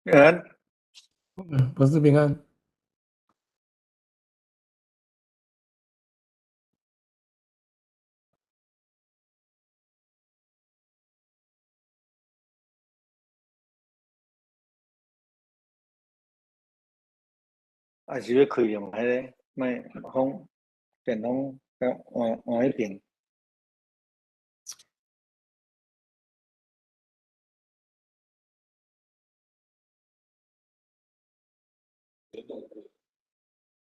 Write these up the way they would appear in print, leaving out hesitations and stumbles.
呃，不是平安。也是要开用迄个，莫风电筒甲换迄边。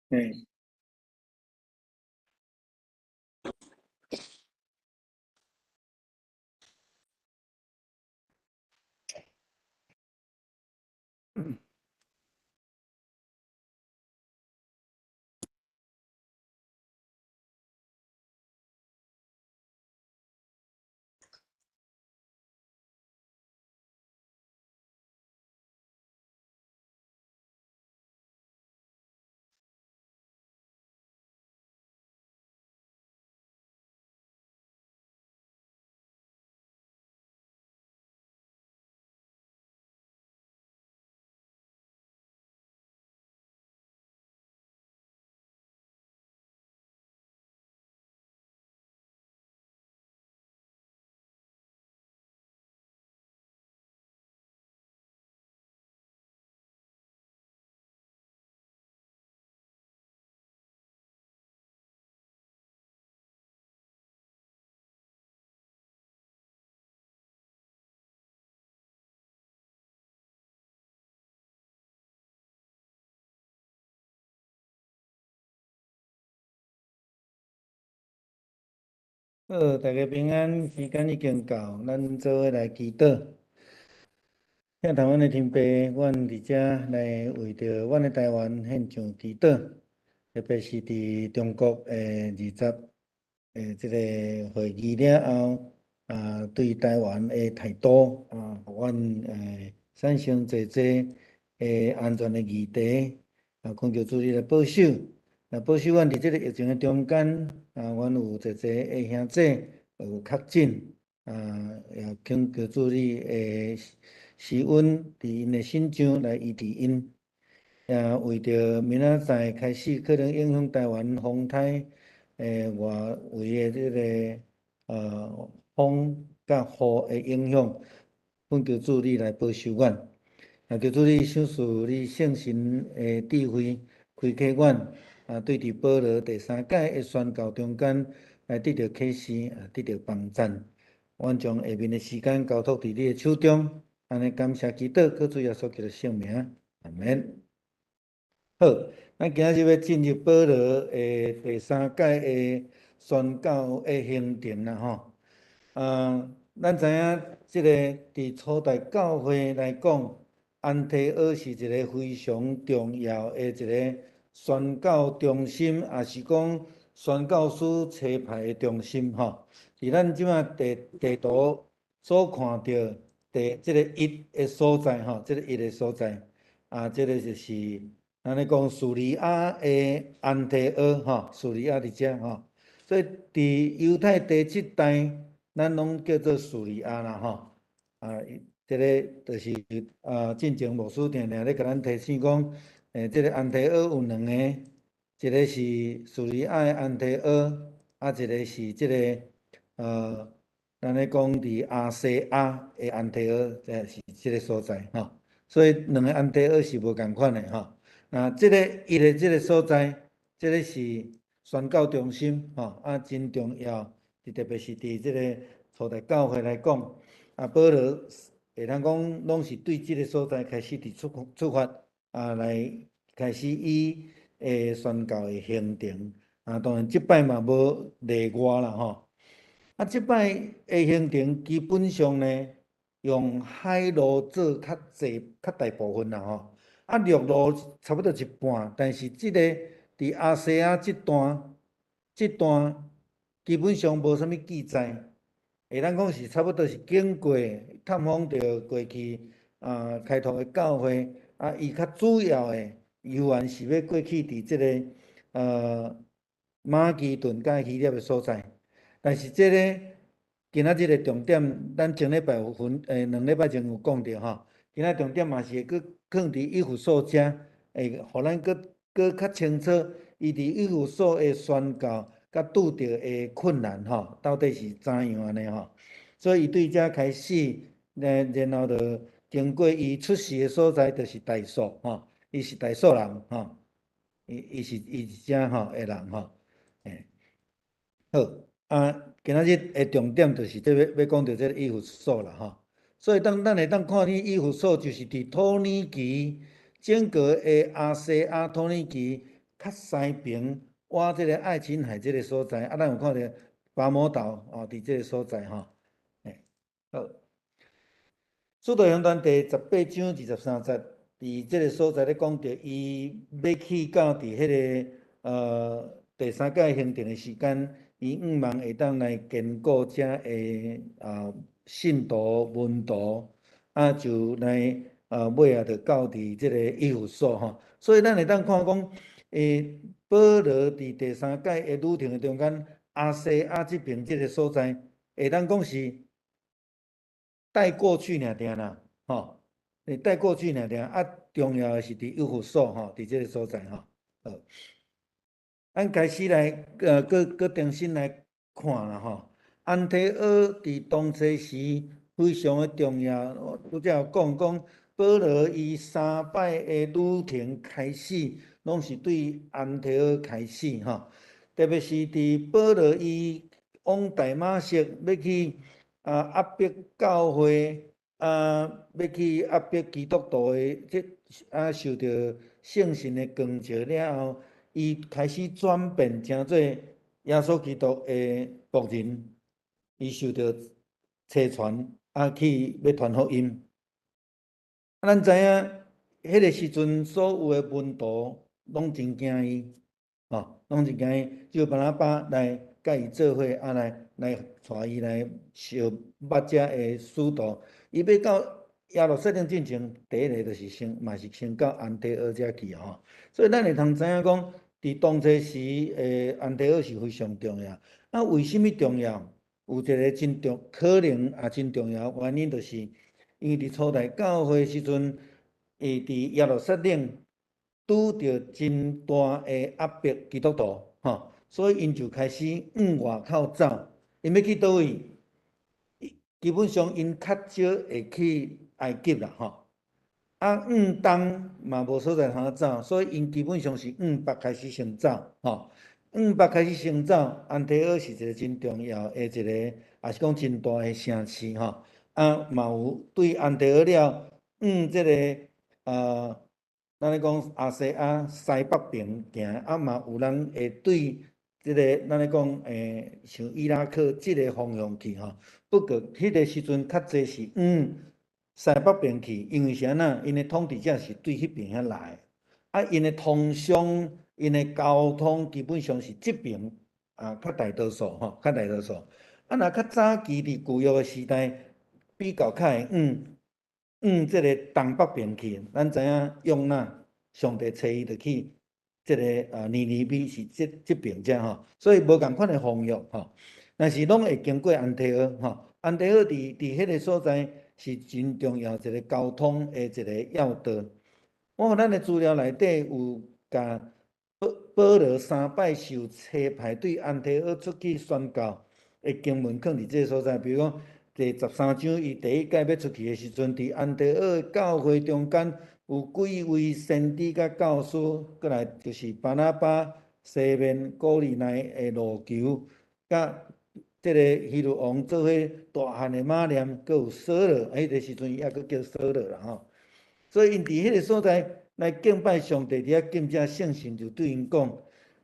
嗯，好，大家平安，时间已经到，咱做伙来祈祷。向台湾的天父，阮伫遮来为着阮的台湾献上祈祷，特别是伫中国20即个会议了后，对台湾的态度互阮产生侪安全的议题，恳求主你来保守，保守阮伫即个疫情的中间，阮有侪的兄弟有确诊。也恳求主你施恩伫因的心上来医治因。为着明仔载开始可能影响台湾风台外围的这个风甲雨的影响，恳求主你来保守阮。求主你赏赐你圣神的智慧，开启阮对伫保罗第三届的宣告中间来得到启示，得到帮赞。阮将下面的时间交托伫你的手中，安尼感谢祈祷，靠主耶稣基督圣名，阿门。好，咱今日要进入保罗的第三届的宣教的行程啦，吼。咱知影即个伫初代教会来讲，安提阿是一个非常重要的一个宣教中心，也是讲宣教师车牌的中心，吼。伫咱即马地图所看到即个一的所在，吼，即个一的所在，即个就是。咱咧讲叙利亚的安提阿，吼，叙利亚伫遮，吼，所以伫犹太第七代，咱拢叫做叙利亚啦，吼，即个就是进前牧师定定咧甲咱提醒讲，即个安提阿有两个，一个是叙利亚的安提阿，一个是即个咱咧讲伫亚细亚的安提阿，是即个所在，吼，所以两个安提阿是无共款的，吼。即个伊的即个所在，即个是宣教中心，吼，真重要，特别是伫即个初代教会来讲，保罗会通讲拢是对即个所在开始伫出发，来开始伊宣教的行程，当然即摆嘛无例外啦，吼。即摆的行程基本上呢，用海路做较大部分啦吼。陆路差不多一半，但是即个伫亚细亚即段基本上无啥物记载，会当讲是差不多是经过探访着过去开拓的教会，伊较主要的游玩是要过去伫即个马其顿甲希腊的所在。但是即个今仔日的重点，咱前礼拜有两礼拜前有讲到吼，今仔重点嘛是会搁放伫以弗所遮，会互咱搁较清楚，伊伫以弗所的宣教甲拄着的困难吼，到底是怎样安尼吼？所以伊对遮开始，然后就经过伊出世的所在，就是大数吼，伊是大数人吼，伊是遮吼的人吼，诶。好，今仔日的重点就是要讲到这个以弗所啦吼。所以咱会看见以弗所就是伫土耳其整个的亚细亚土耳其较西边，挖这个爱琴海这个所在，咱有看到巴摩岛哦，伫这个所在吼。好。使徒行传第18章23节，伫即个所在咧讲着，伊要去到伫迄个第三届行程的时间，伊望会当来兼顾遮的信徒门徒，就来尾啊，就到伫即个以弗所吼。所以咱会当看讲，保罗伫第三届的旅程的中间，亚细亚这边即个所在，会当讲是带过去尔定啦，吼，带过去尔定，重要的是伫以弗所吼，伫这个所在吼。咱开始来搁重新来看啦吼。安提阿伫当初时非常的重要，拄则有讲保罗伊3摆的旅程开始，拢是对安提阿开始吼。特别是伫保罗伊往大马色要去压迫教会，要去压迫基督徒的受到圣神的光照了后，伊开始转变成做耶稣基督的仆人，伊受到差传，去要传福音。咱知影，迄个时阵所有的门徒拢真惊伊，拢真惊伊，就巴拿巴来甲伊做伙，来带伊来受捌遮的使徒。伊要到耶路撒冷进前，第一个就是嘛是先到安提阿遮去吼。所以咱会通知影讲，伫当初时，安提阿是非常重要。为什么重要？有一个真可能也真重要原因，就是因为伫初代教会时阵，伫耶路撒冷拄着真大的压迫基督徒，所以因就开始往外口走。因要去倒位？基本上因较少会去埃及啦，往东嘛无所在通走，所以因基本上是往北开始先走，往北开始先走。安提阿是一个真重要的一个，也是讲真大的城市，嘛有对安提阿了，即个咱咧讲亚细亚西北边行，嘛有人会对即个咱咧讲像伊拉克即个方向去吼。不过迄个时阵较济是西北边去，因为是安那，因的统治者是对迄边遐来，因的通商、因的交通基本上是即边较大多数吼，较大多数。若较早期伫旧约的时代，比较较会即个东北边去。咱知影用那上帝找伊就去即个尼尼微是即边遮吼，所以无共款的方向吼。但是拢会经过安提阿吼，安提阿伫迄个所在是真重要一个交通的一个要道。我咱的资料内底有甲保罗3摆受差派对安提阿出去宣教的经文，放伫即个所在。比如讲第13章，伊第一届要出去的时阵，伫安提阿教会中间有几位先知甲教师，过来就是巴拿巴、西面、古利奈的路求，甲即个希律王做伙大汉的马念，佮有扫罗，迄个时阵伊还佮叫扫罗啦吼。所以因伫迄个所在来敬拜上帝，伫遐敬拜圣神，就对因讲：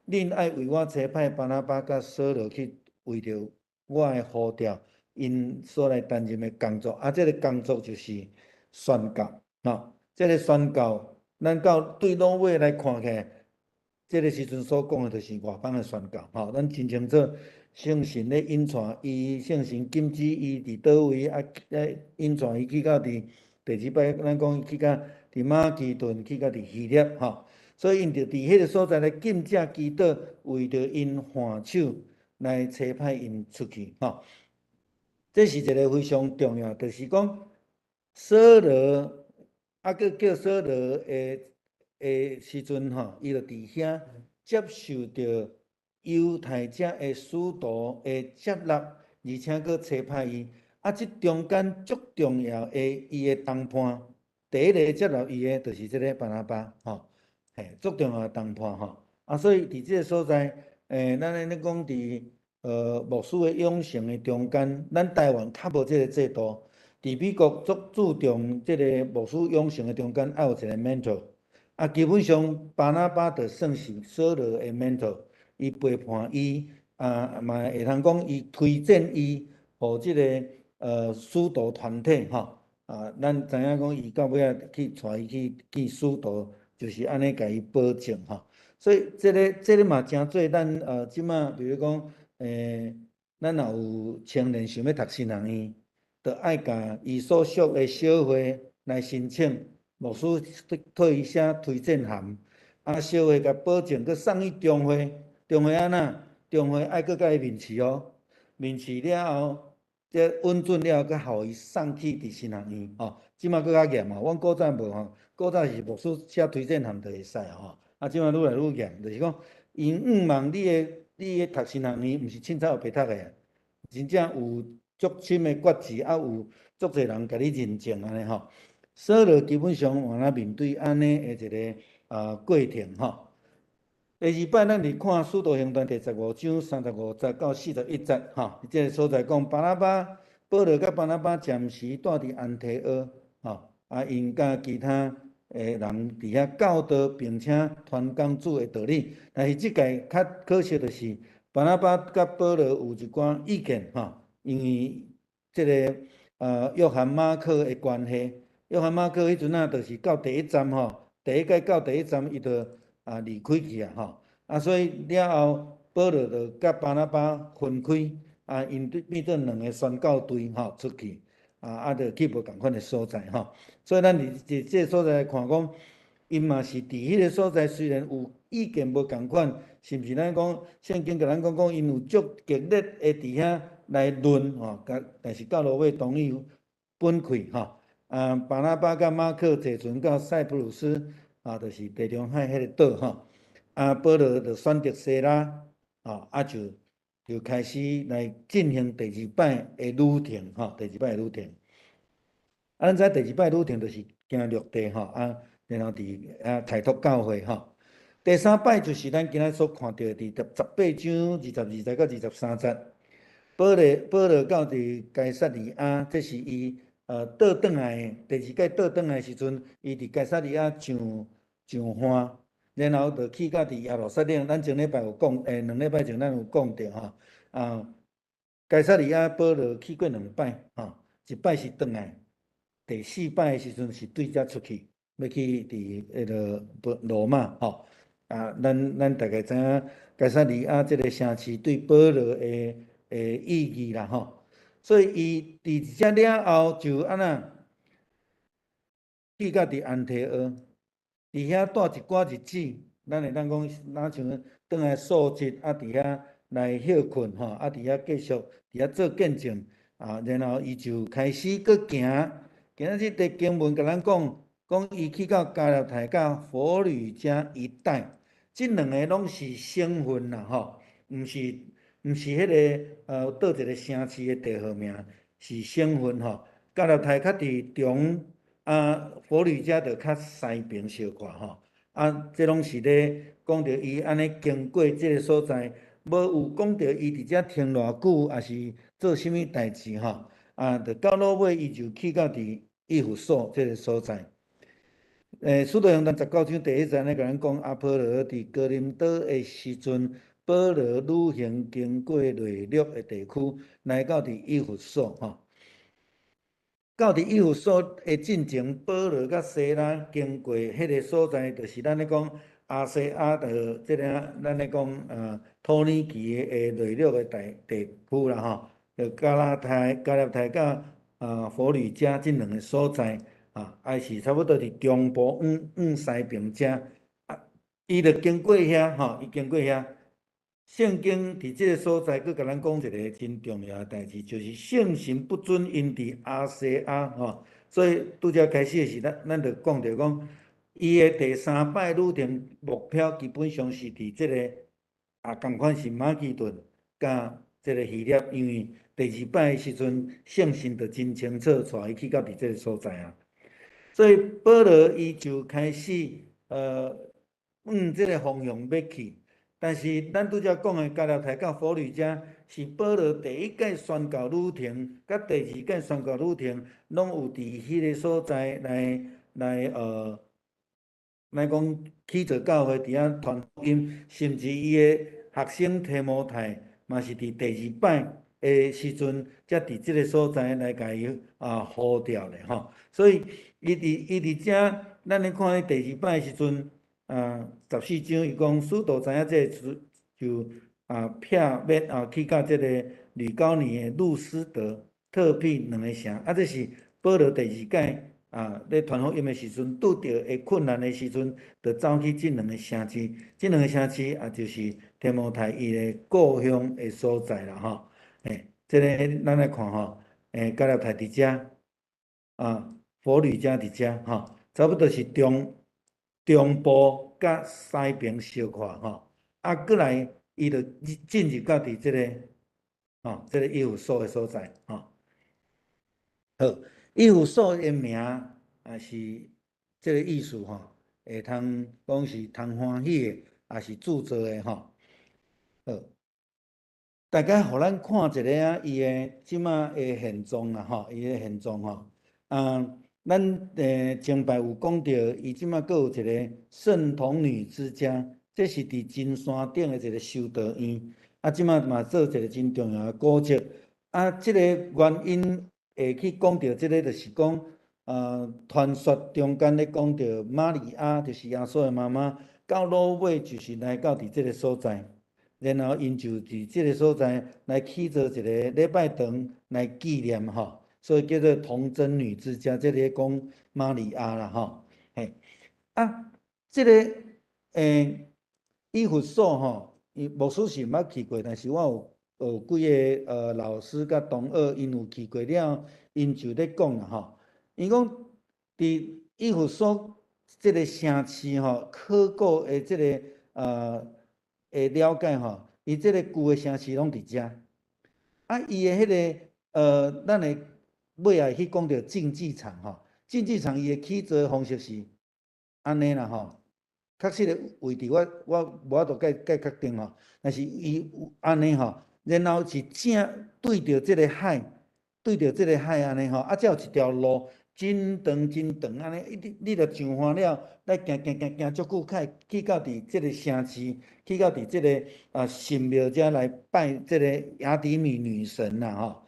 恁爱为我差派巴拿巴甲扫罗去，为着我的呼召，因所来担任的工作。这个工作就是宣教，这个宣教，咱到对老尾来看起来，这个时阵所讲的，就是外邦的宣教，咱真清楚。圣神咧引带伊，圣神禁止伊伫倒位，引带伊去到第二摆，咱讲伊去到伫马其顿，去到伫希腊，所以因着伫迄个所在来禁止基督，为着因换手来差派因出去，这是一个非常重要，就是讲扫罗佮叫所罗的时阵吼，伊就伫遐接受着犹太者的使徒的接纳，而且佮差派伊。即中间足重要的伊的谈判，第一个接纳伊的，就是即个巴拿巴吼，足重要的谈判吼。所以伫即个所在，咱安尼讲伫牧师的养成的中间，咱台湾较无即个制度。伫美国足注重即个牧师养成的中间，要有一个 mentor。基本上巴拿巴就算是所罗的 mentor， 伊陪伴伊，嘛会通讲伊推荐伊，互即个使徒团体吼。咱知影讲伊到尾仔去带伊去使徒，就是安尼甲伊保证吼。所以即个嘛真做咱即马，比如讲咱若有青年想要读神学院，就爱甲伊所属的小会来申请，牧师替伊写推荐函，小会甲保证，佮送去中会，中会安那？中会爱佮甲伊面试哦，面试了后，即稳准了后，佮互伊送去伫神学院吼。即马佮较严哦，阮古早无吼，古早是牧师写推荐函就会使吼。即马愈来愈严，就是讲，因望你的读神学院，毋是凊彩有白读的，真正有足深的决志，有足侪人甲你认证安尼吼。所罗基本上往那面对安尼的一个过程吼。第二摆，咱伫看《使徒行传》第15章35节到41节吼，即个所在讲保罗甲巴拿巴暂时住伫安提阿吼，因甲其他人伫遐教导，并且传讲主的道理。但是即届较可惜的是，巴拿巴甲保罗有一寡意见吼，因为即个约翰马可的关系，约翰马可迄阵就是到第一站吼，第一届到第一站伊就离开去吼，所以了后保罗就甲巴拿巴分开，因变做两个宣教队吼出去，就去无共款的所在吼。所以咱伫这个所在来看讲，因嘛是伫迄个所在，虽然有意见无共款，是毋是咱讲圣经甲咱讲因有足激烈的伫遐来论吼，但是到落尾同意分开吼。巴拿巴甲马可坐船到塞浦路斯，就是地中海迄个岛吼。保罗就选择西拉，就开始来进行第二摆的旅程吼，第二摆的旅程。咱知第二摆旅程就是行陆地吼，然后伫开拓教会吼。第三摆就是咱今仔所看到伫18章22节到23节，保罗到伫该撒利亚，这是伊倒转来第二届倒转来时阵，伊伫该撒利亚上岸。然后就去到伫耶路撒冷，咱前礼拜有讲，2礼拜前咱有讲着吼，该撒利亚保罗去过2摆吼，一摆是转来，第4摆的时阵是对遮出去，要去伫迄个罗马吼，咱大概知影该撒利亚这个城市对保罗的意义啦吼，所以伊伫遮了后就安那去到伫安提阿。伫遐住一寡日子，咱会当讲，哪像倒来数日，伫遐来休困吼，伫遐继续伫遐做见证，然后伊就开始搁行。今仔日伫经文甲咱讲伊去到加勒泰甲佛吕家一带，即两个拢是省份啦吼，毋是迄个倒一个城市的地号名，是省份吼。加勒泰较伫中。佛吕家就较西边小可吼，这拢是咧讲着伊安尼经过这个所在，无有讲着伊伫遮停偌久，也是做啥物代志吼，就到落尾伊就去到伫以弗所这个所在。使徒行传19章第1节咧，甲咱讲阿波罗伫哥林多的时阵，保罗旅行经过内陆的地区，来到伫以弗所吼。到伫以弗所的进程，保罗甲西拉经过迄个所在，就是咱咧讲亚细亚的即个咱咧讲土耳其的内陆的地区啦吼，就加勒泰甲佛吕家即两个所在还是差不多伫中部往西边遮，伊就经过遐吼，伊经过遐。圣经伫即个所在，佮甲咱讲一个真重要的代志，就是圣神不准因伫亚细亚吼所以拄则开始的是咱就讲着讲，伊的第三摆旅程目标基本上是伫即个共款是马其顿甲即个希腊，因为第二摆的时阵圣神就真清楚带伊去到伫即个所在啊。所以保罗伊就开始即个方向要去，但是咱拄则讲的加拉太到佛吕家是保罗第一届宣教旅程，甲第二届宣教旅程拢有伫迄个所在来讲起做教会，伫遐传福音，甚至伊的学生提摩太嘛是伫第二摆的时阵，才伫即个所在来甲伊呼调的吼。所以伊伫遮，咱咧看咧第二摆的时阵，14章伊讲，使徒知影这个就撇要去到即个吕高尼的路斯德、特庇两个城，这是保罗第二届。咧传福音的时阵，拄着会困难的时阵，就走去即两个城市。即两个城市就是提摩太伊的故乡的所在啦，吼。即个咱来看吼，加拉太伫遮，佛吕家伫遮，吼，差不多是中部甲西边小看，吼。过来伊就进入到伫即个，即个以弗所的所在，吼。好。以弗所的名是即个意思吼，会通讲是通欢喜的，也是铸造的吼。好，大概互咱看一下伊的即马的现状啦吼，伊的现状吼。咱前摆有讲到，伊即马阁有一个圣童女之家，这是伫金山顶的一个修道院，即马嘛做一个真重要的古迹。即个原因。会去讲到即个，就是讲，传说中间咧讲到玛利亚，就是耶稣的妈妈，到落尾就是来到伫即个所在，然后因就伫即个所在来起做一个礼拜堂来纪念吼，所以叫做童贞女之家，即个讲玛利亚啦吼，即个以弗所吼，牧师是毋捌去过，但是我有几个老师甲同学，因有去过了，因就咧讲啦吼。因讲伫以弗所即个城市吼，考古的即个会了解吼，伊即个旧的城市拢伫遮。伊的迄个咱会尾仔去讲到竞技场吼，竞技场伊的起造方式是安尼啦吼。确实的位置我无法度介确定吼，但是伊有安尼吼。然后是正对着即个海，对着即个海安尼吼，才有一条路真长真长安尼，你着上岸了，来行足久，去到伫即个城市，去到伫即个神庙遮来拜即个雅典米女神啦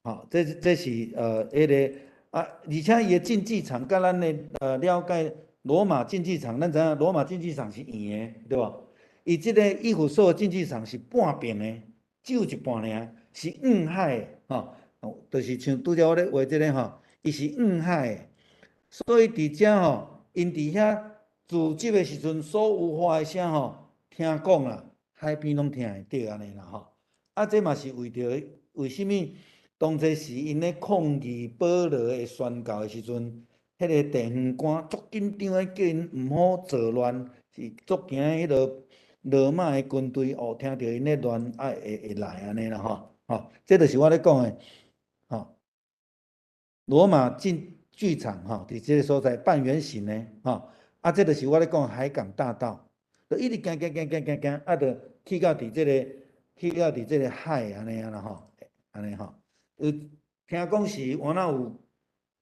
吼，这是迄个而且伊的竞技场，甲咱的了解罗马竞技场，咱知影罗马竞技场是圆的，对无？伊即个以弗所竞技场是半平的。只有一半尔，是远海的吼，就是像拄则我咧画即个吼，伊是远海的，所以伫遮吼，因伫遐自集的时阵，所有发的声吼，听讲啦，海边拢听会到安尼啦吼。这嘛是为着为虾米？当初是因咧抗议保罗的宣教的时阵，迄个地方官足紧张的，叫因毋好作乱，是足惊迄落。罗马的军队听到因咧乱，会来安尼啦吼，这就是我咧讲的吼。罗马竞剧场吼，伫即个所在半圆形的吼，这就是我咧讲海港大道，就一直行，就去到伫即个海安尼啦吼，安尼吼。听讲是原来有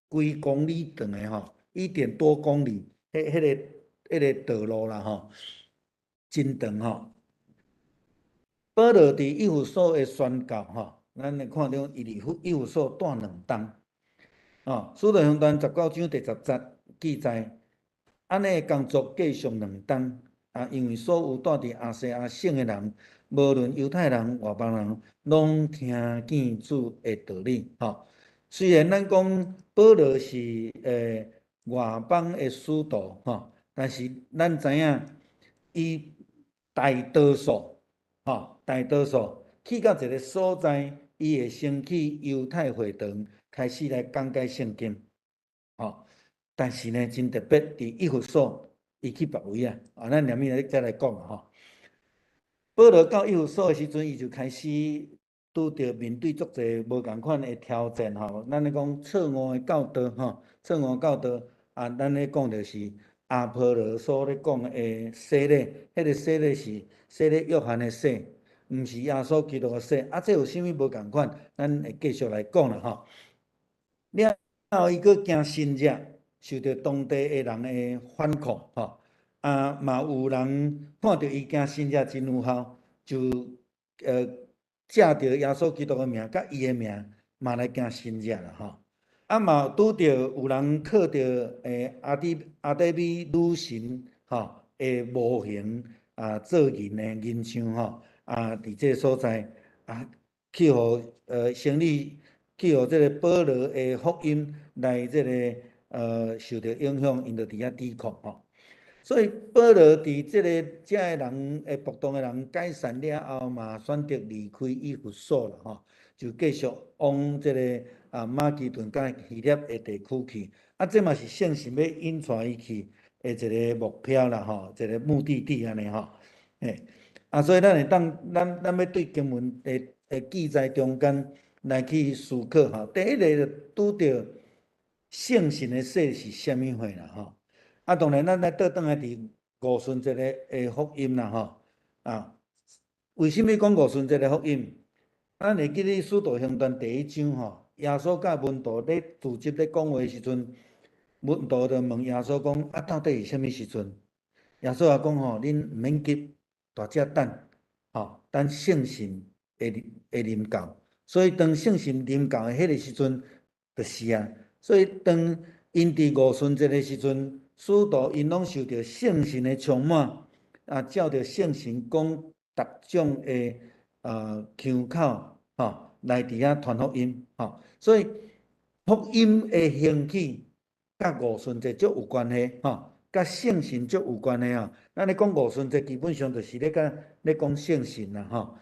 几公里长的吼，1点多公里，迄个道路啦吼。真长吼，保罗伫以弗所的宣教吼，咱来看到伊伫以弗所住2冬，使徒行传19章第10节记载，安尼的工作继续2冬，因为所有住伫亚细亚省的人，无论犹太人、外邦人，拢听见主的道理吼。虽然咱讲保罗是外邦的使徒吼，但是咱知影伊。大多数去到一个所在，伊会升起犹太会堂，开始来讲解圣经。吼。但是呢，真特别，伫以弗所伊去别位啊，咱下面再来讲吼。保罗到以弗所的时阵，伊就开始拄着面对足侪无共款的挑战吼。咱咧讲错误的教导吼，错误教导啊，咱咧讲着是阿波罗所咧讲的洗礼，迄个洗礼是洗礼约翰的洗，毋是耶稣基督的洗。啊，这有啥物无共款？咱会继续来讲啦吼。了后，伊佫惊新约受到当地的人的反抗吼。嘛有人看到伊惊新约真有效，就借着耶稣基督的名，甲伊的名嘛来惊新约啦吼。嘛拄着有人靠着阿底米女神吼的模型做人的人像吼伫这所在去互生理去互这个保罗的福音来这个受到影响，因就伫遐抵抗吼。所以保罗伫这个遮的人仆当的人解散了后嘛，选择离开以弗所了吼，就继续往这个马其顿甲希腊的地区去。这嘛是圣神要引带伊去的一个目标啦吼，一个目的地安尼吼。所以咱会当咱要对经文的记载中间来去思考吼。第一个拄着圣神的说是虾米货啦吼。当然，咱来倒转来伫五旬节的福音啦吼。为什么讲五旬节的福音？咱会记咧《使徒行传》第1章吼，耶稣甲门徒咧聚集咧讲话的时阵，门徒就问耶稣讲：到底是啥物时阵？耶稣也讲吼，恁毋免急，大只等吼，等圣神会临到。所以当圣神临到的迄个时阵，就是啊。所以当因伫五旬节的时阵，使徒因拢受到圣神的充满，照着圣神讲逐种的腔口吼，来伫遐传福音吼。所以福音的兴起，甲五旬节足有关系吼，甲圣神足有关系吼。咱咧讲五旬节，基本上就是咧讲圣神啦吼。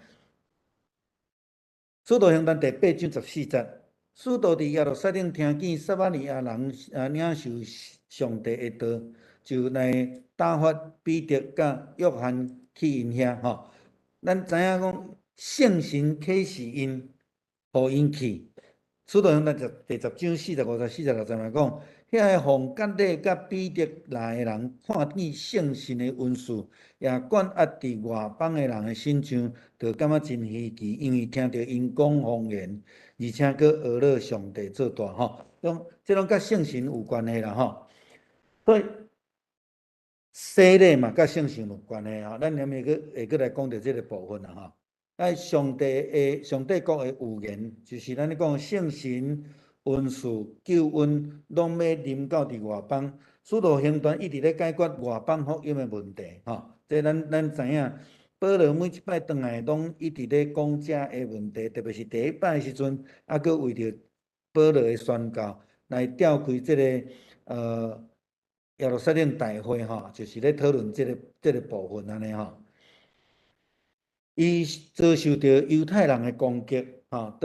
使徒行传第8章14节。使徒伫耶路撒冷听见撒玛利亚人领受上帝的道，就来打发彼得甲约翰去因遐吼。咱知影讲圣神启示因，互因去。使徒行传第10章45、46、47嘛讲，遐个奉割礼甲彼得来的人，看见圣神的恩赐，也管压伫外邦的人的心上，就感觉真稀奇，因为听到因讲方言。而且佫学了上帝做大吼，这拢甲圣神有关系啦吼。所以洗礼嘛，甲圣神有关系吼。咱下面会佫来讲到这个部分啦吼。上帝国的预言，就是咱咧讲圣神、恩赐、救恩，拢要临到伫外邦。使徒行传一直咧解决外邦福音的问题吼。这咱知影。保罗每一摆转来，拢一直咧讲遮个问题，特别是第一摆的时阵，佫为着保罗的宣教来召开这个耶路撒冷大会吼，就是咧讨论这个部分安尼吼。伊遭受到犹太人的攻击吼，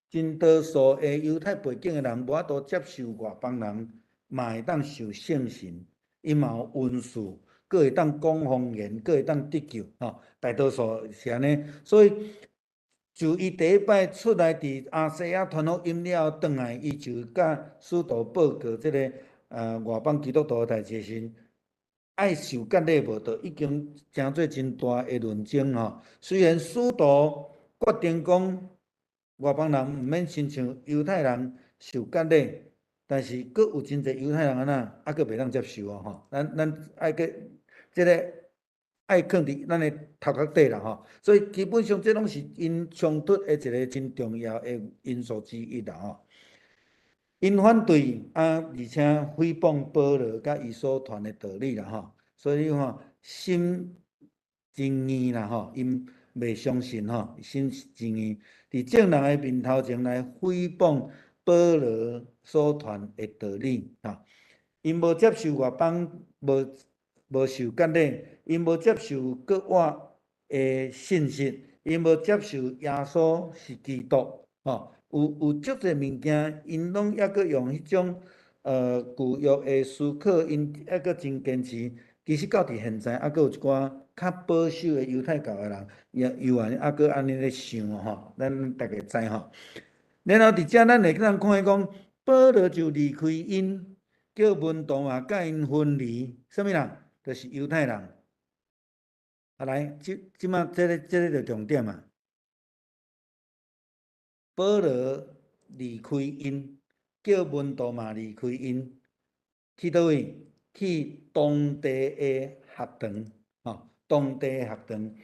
真多数的犹太背景的人无法度接受外邦人嘛会当受圣神，伊嘛有恩赐。佫会当讲方言，佫会当得救吼，大多数是安尼。所以就伊第一摆出来伫亚细亚传福音了后，转来伊就甲使徒报告这个外邦基督徒的代志时，爱受割礼无，就已经诚做真大的论争吼。虽然使徒决定讲外邦人毋免亲像犹太人受割礼。但是，佫有真侪犹太人安那，佫袂当接受吼。咱爱个即个爱放伫咱的头壳底啦吼。所以基本上，这拢是因冲突的一个真重要的因素之一啦吼。因反对而且诽谤保罗甲伊所传的道理啦吼。所以你看，心真硬啦吼，因袂相信吼，心真硬，伫众人的面头前来诽谤保罗所传的道理吼。因无接受外邦，无受割礼，因无接受国外的信息，因无接受耶稣是基督吼。有足侪物件，因拢抑阁用迄种旧约的思考，因还阁真坚持。其实到伫现在，还阁有一寡较保守的犹太教的人，犹原还阁安尼咧想吼，咱大家知吼。然后伫遮咱会当看伊讲，保罗就离开因，叫门徒嘛甲因分离。什么人？就是犹太人。啊，来，即马这个就重点啊。保罗离开因，叫门徒嘛离开因，去倒位？去当地的学堂，吼，当地的学堂，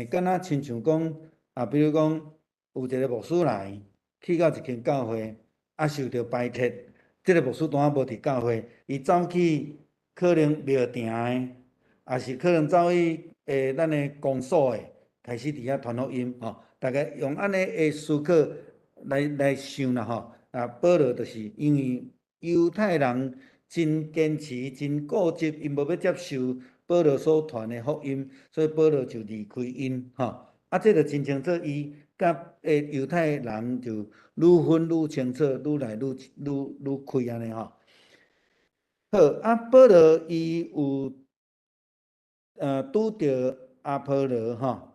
敢若亲像讲，比如讲有一个牧师来，去到一间教会，受到排斥，这个牧师当无伫教会，伊走去可能庙埕的，也是可能走去咱的公所的，开始伫遐传福音，吼，大家用安尼的思考来想啦，吼，保罗就是因为犹太人真坚持、真固执，因无要接受保罗所传的福音，所以保罗就离开因，吼。这就真清楚，伊甲犹太人就愈分愈清楚，愈来愈开安尼吼。好，保罗伊有拄着阿波罗吼。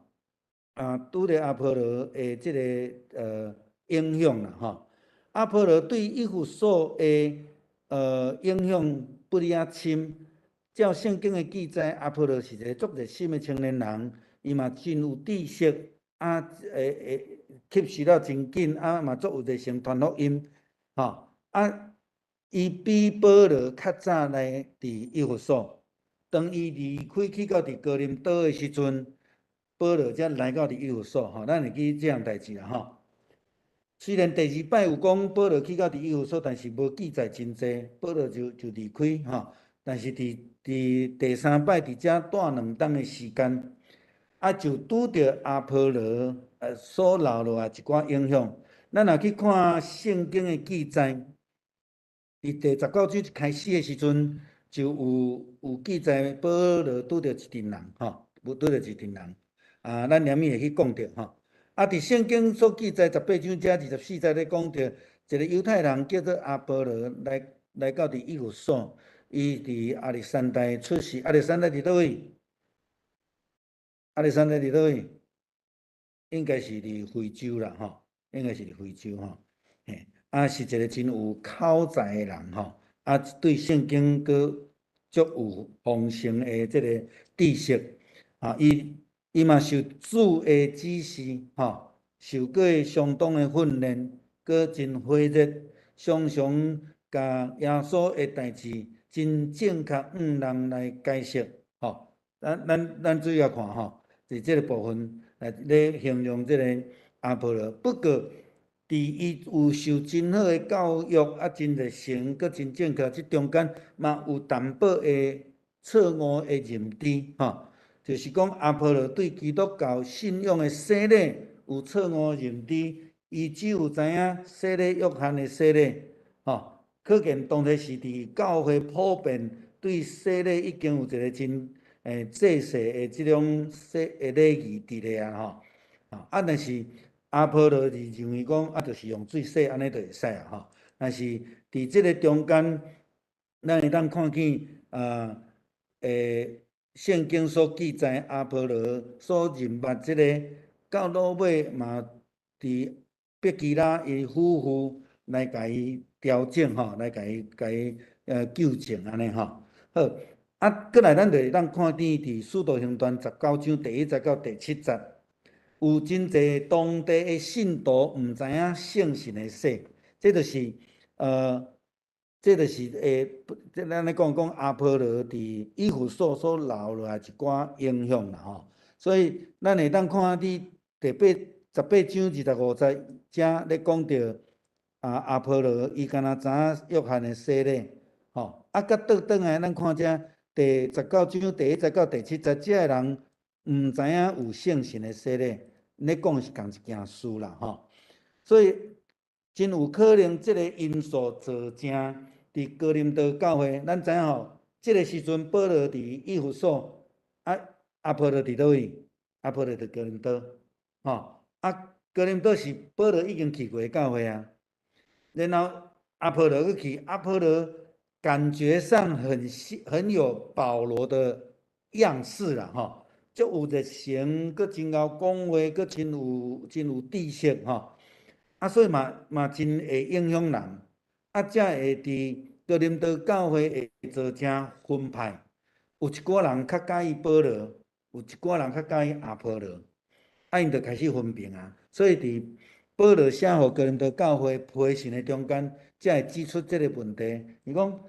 拄着阿波罗的即个影响啦吼，阿波罗对以弗所的影响不哩啊深。照圣经的记载，阿波罗是一个足热心的青年人，伊嘛真有知识，吸收了真紧，嘛足有热心传福音，吼。伊比保罗较早来伫以弗所，当伊离开去到伫哥林多的时阵。保罗才来到伫以弗所，吼，咱会记这样代志啦，吼。虽然第二摆有讲保罗去到伫以弗所，但是无记载真济，保罗就离开，吼。但是伫第三摆伫遮住2冬的时间，就拄着阿波罗所留落来一寡影响。咱若去看圣经的记载，伫第19章一开始的时阵，就有记载保罗拄着一群人，吼，拄着一群人。咱连咪会去讲着吼。伫圣经所记载18章遮24节咧讲着，一个犹太人叫做阿波罗来到伫以弗所，伊伫亚历山大出世。亚历山大伫倒位？亚历山大伫倒位？应该是伫非洲啦，吼，应该是伫非洲吼。是一个真有口才的人吼，对圣经阁足有丰盛的即个知识，伊嘛受主的指示，吼，受过相当的训练，阁真火热，常常甲耶稣的代志真正确人来解释，吼。咱主要看吼，伫即个部分咧形容即个阿波罗。不过，伊有受真好的教育，真热心，阁真正确，即中间嘛有淡薄的错误的认知，吼。就是讲阿波罗对基督教信仰的洗礼有错误认知，伊只有知影洗礼约翰的洗礼，吼。可见当时是伫教会普遍对洗礼已经有一个真制式的即种礼仪伫咧啊，吼。但是阿波罗是认为讲，就是用水洗安尼就会使啊，吼。但是伫即个中间，咱会当看见圣经所记载阿波罗所认捌即个，到落尾嘛伫伯基拉伊夫妇来甲伊调整吼，来甲伊纠正安尼吼。好，过来咱就会当看见伫《使徒行传》19章第1节到第7节，有真侪当地的信徒毋知影圣神的洗，这就是这就是咱咧讲阿波罗伫以弗所所留落来一寡影响啦吼。所以咱会当看伫第18章25节，遮咧讲到阿波罗伊敢若知影约翰的洗礼，吼。甲倒转来，咱看遮第19章第1节到第7节，遮个人毋知影有圣神的洗礼，咧讲是同一件事啦吼。所以真有可能即个因素造成。伫哥林多教会，咱知影吼，即个时阵保罗伫以弗所，阿波罗伫倒位？阿波罗伫哥林多，吼。哥林多是保罗已经去过的教会啊。然后阿波罗去，阿波罗感觉上很有保罗的样式啦，吼，足有热情，佮真会讲话，佮真有知识，吼，啊，所以嘛真会影响人，啊，才会伫哥林多教会会做成分派，有一寡人较喜欢保罗，有一寡人较喜欢阿波罗，啊，因就开始分辨啊，所以伫保罗写互哥林多教会批信的中间，才会指出这个问题。伊讲，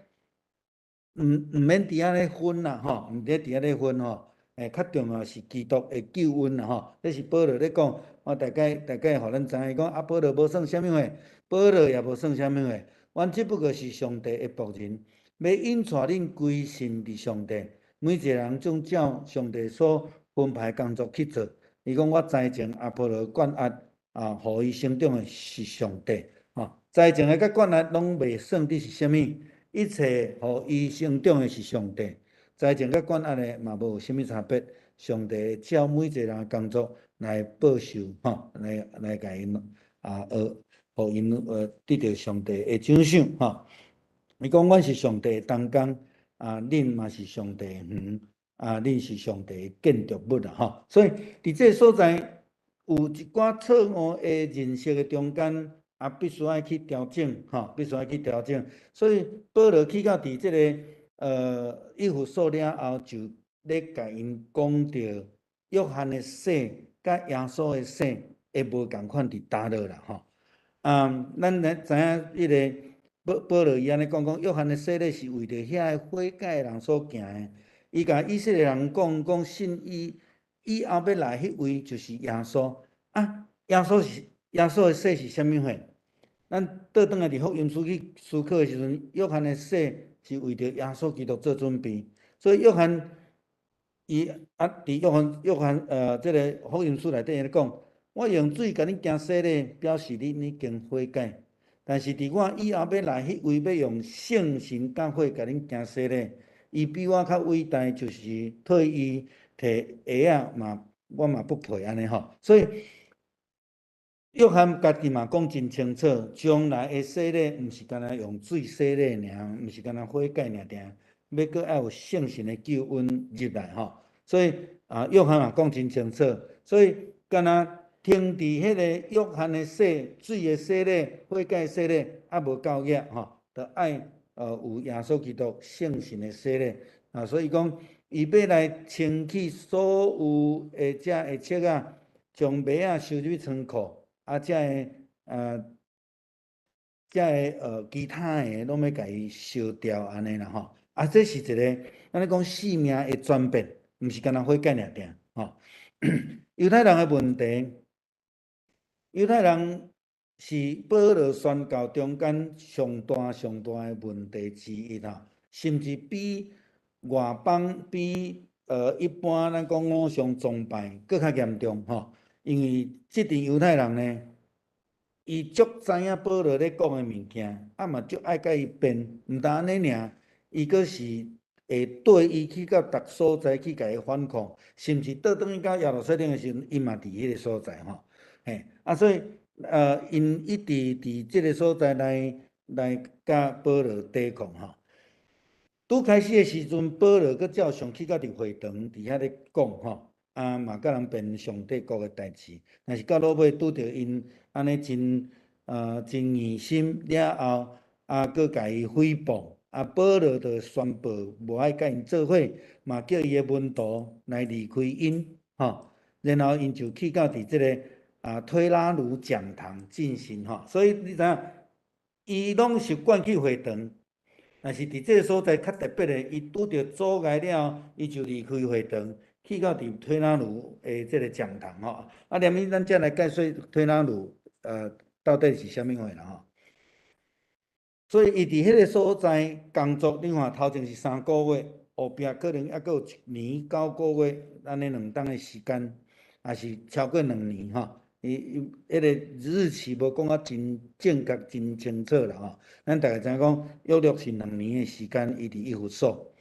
毋免伫遐咧分啦，吼，毋免伫遐咧分吼。较重要是基督的救恩啦，吼。这是保罗咧讲，我大概互咱知影，伊讲啊，保罗无算啥物货，保罗也无算啥物货，阮只不过是上帝的仆人，要引带恁归信伫上帝。每一个人总照上帝所分派工作去做。伊讲我栽种阿波罗灌压啊，互伊成长的是上帝，吼，栽种的甲灌压拢袂算的是啥物？一切互伊成长的是上帝，栽种甲管压的嘛无啥物差别。上帝照每一个人工作来报酬，吼，来甲因互因得到上帝的奖赏，吼。伊讲阮是上帝的同工，啊，恁嘛是上帝的园，啊，恁是上帝的建筑物啦，吼。所以伫这个所在有一寡错误的认识的中间。啊，必须要去调整，吼，必须要去调整。所以保罗去到伫这个以弗所了后，就咧甲因讲着约翰的洗甲耶稣的洗会无共款伫倒落啦，吼。咱知影迄个保罗伊安尼讲，约翰的洗礼是为着遐悔改的人所行的。伊甲以色列人讲信以后要来迄位就是耶稣啊，耶稣的洗是啥物货？咱倒转来伫福音书去思考的时阵，约翰的洗是为着耶稣基督做准备，所以约翰伊伫约翰这个福音书内底咧讲，我用水甲恁行洗礼，表示恁已经悔改。但是伫我以后要来迄位要用圣神教会甲恁行洗礼，伊比我较伟大，就是退伊摕鞋仔嘛，我嘛不配安尼吼，所以。约翰家己嘛讲真清楚，将来的洗礼毋是干那用水洗礼尔，毋是干那悔改尔定，要搁要有圣神的救恩入来吼。所以约翰嘛讲真清楚，所以干那停伫迄个约翰的洗、水的洗礼、悔改洗礼，还无够额吼，着爱有耶稣基督圣神的洗礼啊。所以讲，伊要来清去所有的遮的册啊，将麦仔收入仓库。才会其他的拢要甲伊烧掉安尼啦吼。这是一个咱咧讲性命的转变，毋是干那悔改尔定吼。犹太人的问题，犹太人是保罗宣教中间上大的问题之一吼，甚至比外邦一般咱讲偶像崇拜搁较严重吼。因为即阵犹太人呢，伊足知影保罗咧讲的物件，嘛足爱甲伊辩，毋但安尼尔，伊阁是会缀伊去到逐所在去甲伊反抗，甚至倒转去到耶路撒冷的时阵，伊嘛伫迄个所在吼。所以因一直伫即个所在来甲保罗抵抗吼。拄开始的时阵，保罗阁照常去到伫会堂伫遐咧讲吼。嘛甲人辩上帝国的代志，但是到落尾拄着因安尼真热心了后，搁甲伊诽谤，保罗就宣布无爱甲因做伙，嘛叫伊的门徒来离开因，吼，然后因就去到伫即个推拉鲁讲堂进行吼，所以你知影，伊拢习惯去会堂，但是伫即个所在较特别的，伊拄着阻碍了，伊就离开会堂。去到伫推拿鲁的这个讲堂吼，连伊咱再来解说推拿鲁到底是啥物货啦吼。所以伊伫迄个所在工作，你看头前是3个月，后壁可能还阁有1年9个月，安尼2档的时间，也是超过2年吼。伊迄个日期无讲啊真正确、真清楚啦吼。咱大概知影讲，约略是2年的时间，伊伫以弗所。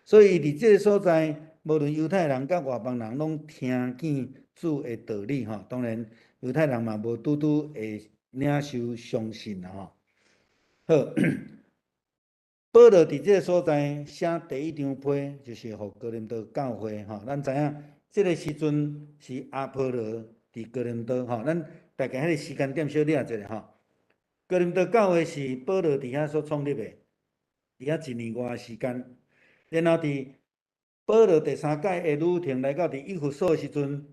所以伫即个所在，无论犹太人甲外邦人拢听见主的道理吼。当然，犹太人嘛无会领受相信啦吼。好，保罗伫这个所在写第一张批，就是互哥林多教会吼。咱知影这个时阵是阿波罗伫哥林多吼，咱大概迄个时间点小了解吼。哥林多教会是保罗伫遐所创立的，伫遐1年外时间。然后伫保罗第3届的旅程来到伫以弗所的时阵，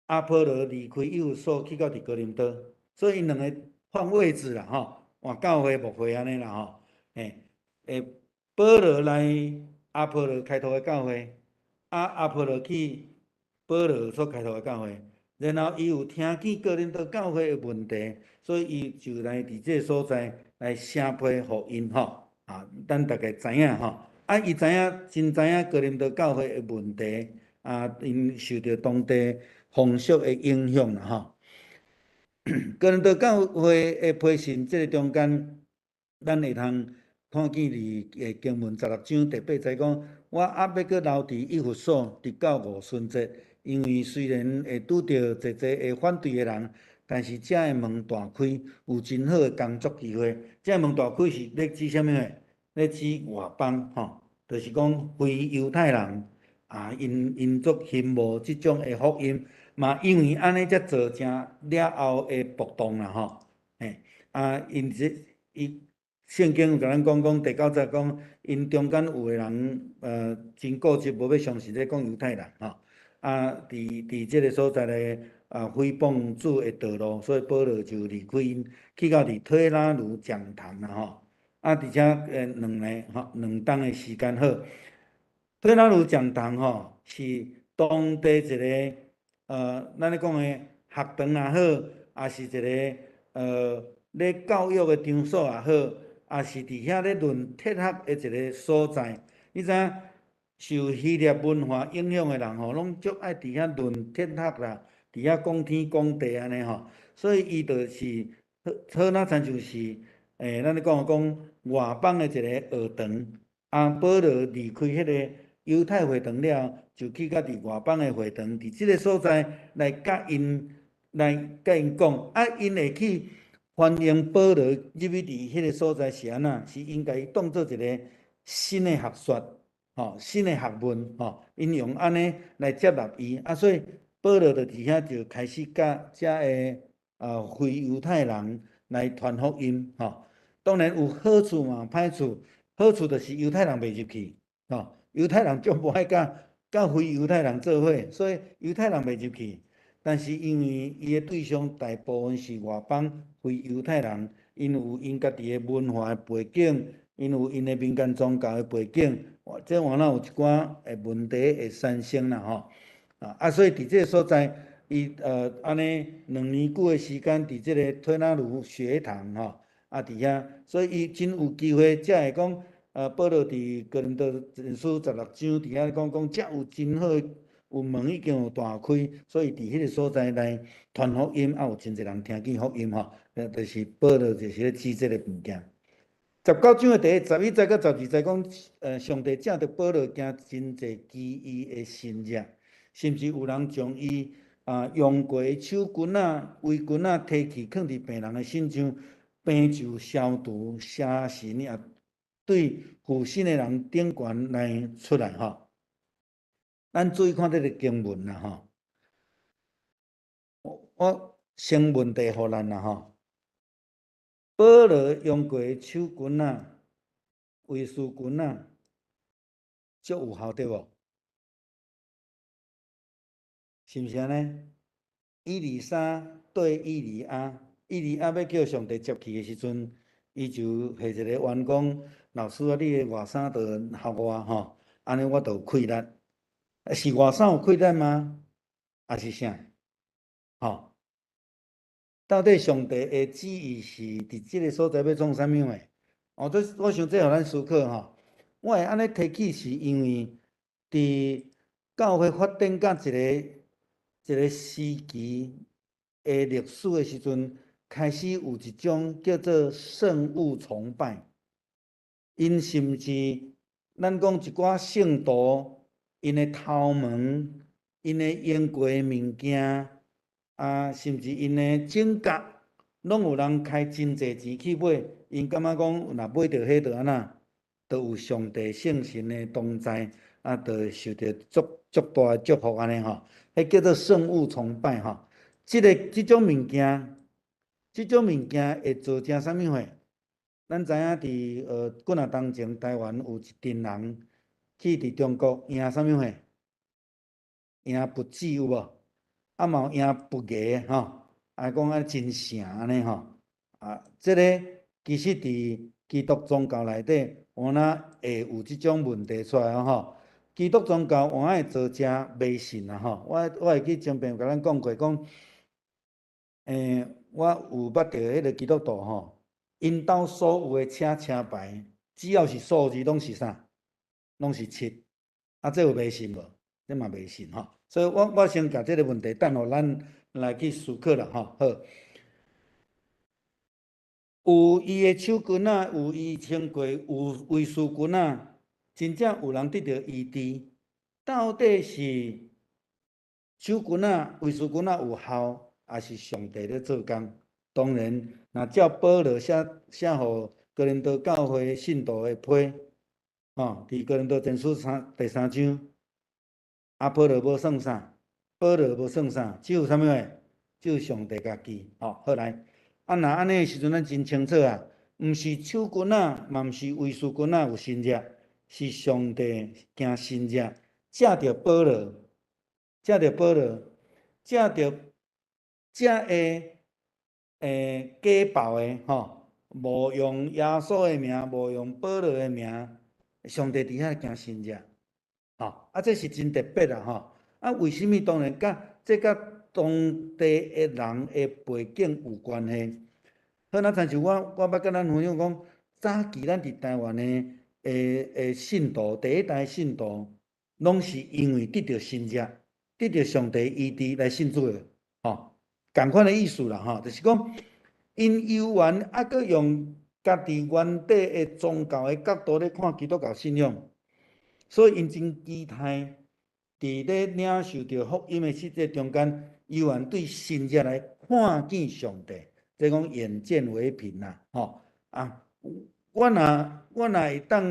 阿波罗离开以弗所去到伫哥林多，所以因两个换位置啦吼，换教会牧会安尼啦吼，保罗来阿波罗开拓的教会，阿波罗去保罗所开拓的教会，然后伊有听见哥林多教会的问题，所以伊就来伫这个所在来写批福音吼，咱大概知影吼，伊知影真知影哥林多教会的问题，因受到当地风俗的影响啦吼。哥林多教会的批信，这个中间，咱会通看见伫经文16章第8节讲，我还要搁留伫以弗所，直到五旬节，因为虽然会拄着侪的反对的人，但是这个门大开，有真好的工作机会。这个门大开是咧指什么呢？咧指外邦吼，就是讲非犹太人因足羡慕即种的福音。嘛，因为安尼才做成了后的暴动啦吼，因圣经有甲咱讲第9节讲，因中间有个人真固执，无要相信咧讲犹太人吼，伫即个所在咧诽谤主的道路，所以保罗就离开因，去到伫推拉奴讲坛啦吼，而且两冬的时间好，推拉奴讲坛吼是当地一个。咱咧讲诶学堂也好，也是一个咧教育诶场所也好，也是伫遐咧论铁学诶一个所在。你知影受希腊文化影响诶人吼，拢足爱伫遐论铁学啦，伫遐讲天讲地安尼吼。所以伊就是好那亲像是咱咧讲外邦诶一个学堂，保罗离开迄个犹太会堂了。就去到伫外邦的会堂，伫即个所在来甲因讲，因会去欢迎保罗入去伫迄个所在是安那？是应该当做一个新的学说，新的学问，因用安尼来接纳伊，所以保罗就伫遐就开始甲遮个非犹太人来传福音，当然有好处嘛，歹处，好处就是犹太人袂入去，犹太人足无爱甲非犹太人做伙，所以犹太人袂入去。但是因为伊的对象大部分是外邦非犹太人，因有因家己的文化的背景，因有因的民间宗教的背景，即往那有一寡问题会产生啦吼。所以伫即个所在，伊安尼2年久的时间，伫即个推拿卢学堂吼，伫遐，所以伊真有机会才会讲。保罗伫哥林多前书16章伫遐讲，遮有真好，有门已经有大开，所以伫迄个所在来传福音，有真侪人听见福音吼。就是保罗就是咧指这个物件。19章的第11节到12节讲，上帝正着保罗行真侪奇异的神迹，甚至有人将伊用过手棍围棍提去放伫病人的身上，病就消除，邪神也对附身的人顶悬来出来吼。咱注意看这个经文啦吼，我先问题互咱啦吼。保罗用过手棍卫士棍足有效对无？是毋是安尼？以利沙对以利亚，以利亚要叫上帝接去的时阵，伊就下一个员工，老师啊，你的外衫着效我吼，安尼我着有气力。是外衫有气力吗？还是啥？吼，到底上帝的旨意是伫即个所在要创啥物诶？我想这互咱思考吼。我会安尼提起，是因为伫教会发展到一个时期的历史的时阵，开始有一种叫做圣物崇拜，因甚至咱讲一寡圣徒，因的头毛，因的用过的物件，甚至因的指甲，拢有人开真侪钱去买，因感觉讲若买着迄着安那，都有上帝圣神的同在，啊，都受到足大的祝福安尼吼，迄叫做圣物崇拜吼。即种物件会造成啥物货？咱知影伫几若当前台湾有一群人去伫中国赢啥物货？赢佛子有无？啊嘛有赢佛爷吼，啊讲真诚安尼吼。啊，即个其实伫基督宗教内底，有哪会有即种问题出来吼？基督宗教有哪会做遮迷信啊吼？我会记前边有甲咱讲过，讲我有捌着迄个基督徒吼，因兜所有的车牌，只要是数字，拢是啥？拢是7。啊，这有迷信无？这嘛迷信吼。所以我先甲这个问题，等互咱来去思考啦吼。好，有伊的手巾仔，有伊穿过，有卫士巾仔，真正有人得到医治，到底是手巾仔、卫士巾仔有效，还是上帝咧做工？当然，若照保罗写互哥林多教会信徒的批，吼，伫哥林多前书第3章。保罗无算啥，保罗无算啥，只有啥物诶？只有上帝家己。好来，若安尼诶时阵，咱真清楚啊，毋是手巾仔，嘛毋是卫士巾仔有新约，是上帝行新约，借着保罗，借着这假报诶吼，无用耶稣诶名，无用保罗诶名，上帝伫遐行新约。这是真特别啦吼。为什么？当然这甲当地的人的背景有关系。好，那亲像我捌甲咱分享讲，早期咱伫台湾的信徒，第一代信徒，拢是因为得到新约，得到上帝医治来信主的，吼，同款的意思啦吼，就是讲因游玩阁用家己原底的宗教的角度咧看基督教信仰。所以因真期待，伫咧领受着福音的时节中间，犹原对新约来看见上帝，即讲眼见为凭啦，吼我若会当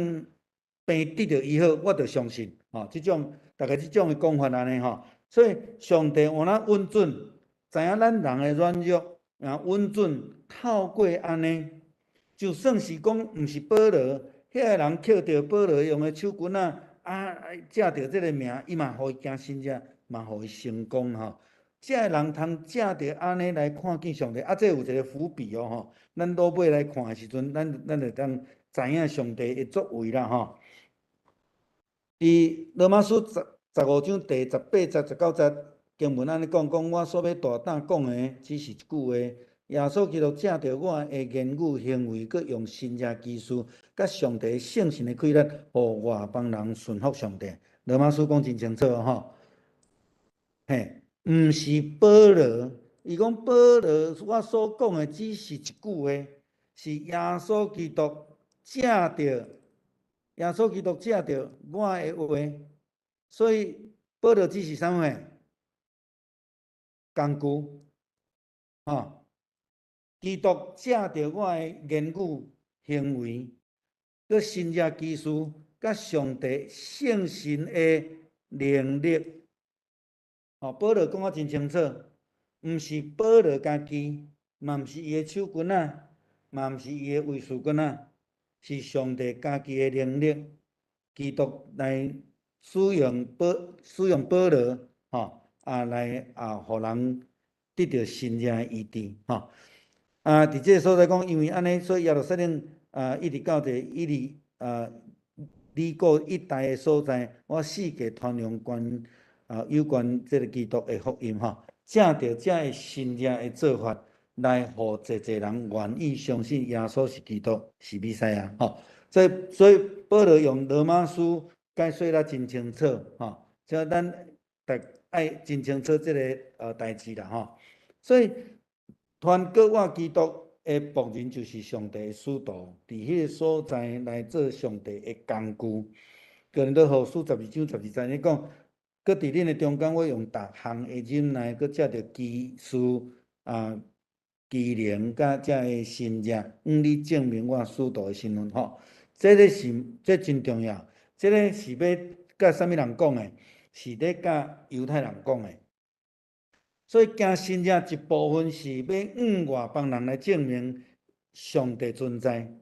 病得着医好，我就相信，即种大概即种的讲法安尼吼。所以上帝有哪允准，知影咱人的软弱，允准透过安尼，就算是讲毋是保罗，遐个人捡着保罗用的手巾仔。借着这个名，伊嘛互伊行新约，嘛互伊成功吼。这个人通借着安尼来看见上帝，这有一个伏笔哦吼。咱落尾来看的时阵，咱就当知影上帝的作为啦吼。伫罗马书15章第18节、19节经文安尼讲，我所要大胆讲的，只是一句话。耶稣基督借着我的言语行为，佮用新约技术，甲上帝圣神的开力，互外邦人顺服上帝。罗马书讲真清楚吼，嘿，毋是保罗，伊讲保罗我所讲的只是一句话，是耶稣基督借着我的话，所以保罗只是啥物？工具，吼。基督借着我的言语、行为，佮新约技术，佮上帝圣神的能力，保罗讲啊真清楚，毋是保罗家己，嘛毋是伊的手巾仔，嘛毋是伊的卫士巾仔，是上帝家己的能力，基督来使用保罗，来互人得到新约的医治，伫这个所在讲，因为安尼，所以耶路撒冷一直到一直离过一带的所在，我世界传扬有关这个基督的福音借着这个新约的做法，来互侪人愿意相信耶稣是基督，是弥赛亚所以保罗用罗马书解说得真清楚所以咱爱真清楚这个代志啦所以。传告我基督的仆人就是上帝的使徒，伫迄个所在来做上帝的工具。个人都好书12章12节咧讲，搁伫恁的中间，我用逐项的忍耐，搁借着技术技能，甲遮个新约，你证明我使徒的身份这真重要。这个是要甲啥物人讲的？是咧甲犹太人讲的。所以惊信者一部分是要往外邦人来证明上帝存在。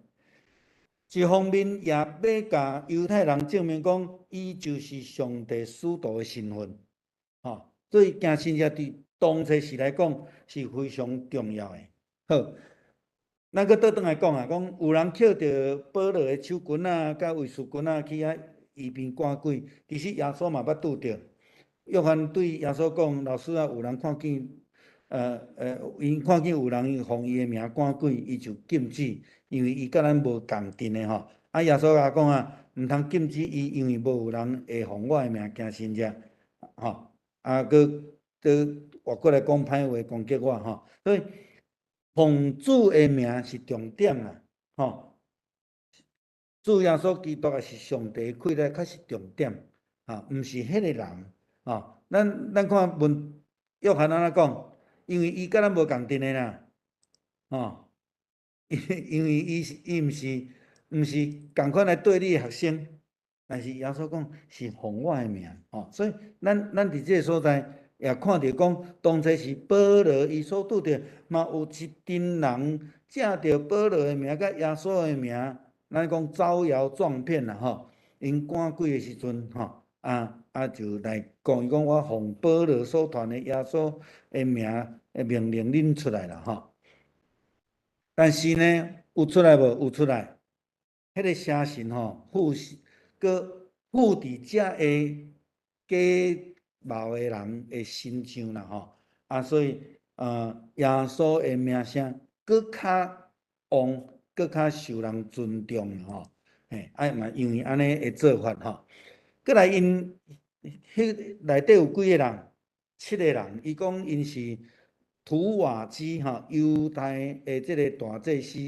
一方面也要甲犹太人证明讲，伊就是上帝使徒的身份。对惊信者伫当初时来讲是非常重要的。好，咱搁倒转来讲啊，讲有人捡着保罗的手巾啊，甲卫士巾啊去遐医病赶鬼，其实耶稣嘛捌拄着。约翰对耶稣讲：“老师啊，有人看见，因看见有人奉伊的名赶鬼，伊就禁止，因为伊甲咱无共阵的吼。啊，耶稣也讲啊，毋通禁止伊，因为无有人会奉我的名惊信者，吼。啊，搁活过来讲歹话攻击我吼。所以奉主的名是重点啊，吼。主耶稣基督也是上帝的傀儡，较是重点啊，毋是迄个人。”咱看问约翰安怎讲？因为伊甲咱无共阵的啦，因为伊毋是共款来对你的学生，但是耶稣讲是奉我的名，所以咱伫这个所在也看到讲，当初是保罗伊所拄着，嘛有一群人借着保罗的名甲耶稣的名，咱讲招摇撞骗啦，因赶鬼的时阵，就来讲伊讲我奉保罗所传的耶稣的名命令恁出来啦，但是呢，有出来无？有出来。迄个声神附伫遮的假冒的人的身上啦，所以耶稣的名声搁较旺，搁较受人尊重嘛，因为安尼的做法过来因迄内底有几个人？7个人，伊讲因是土瓦基犹太的即个大祭司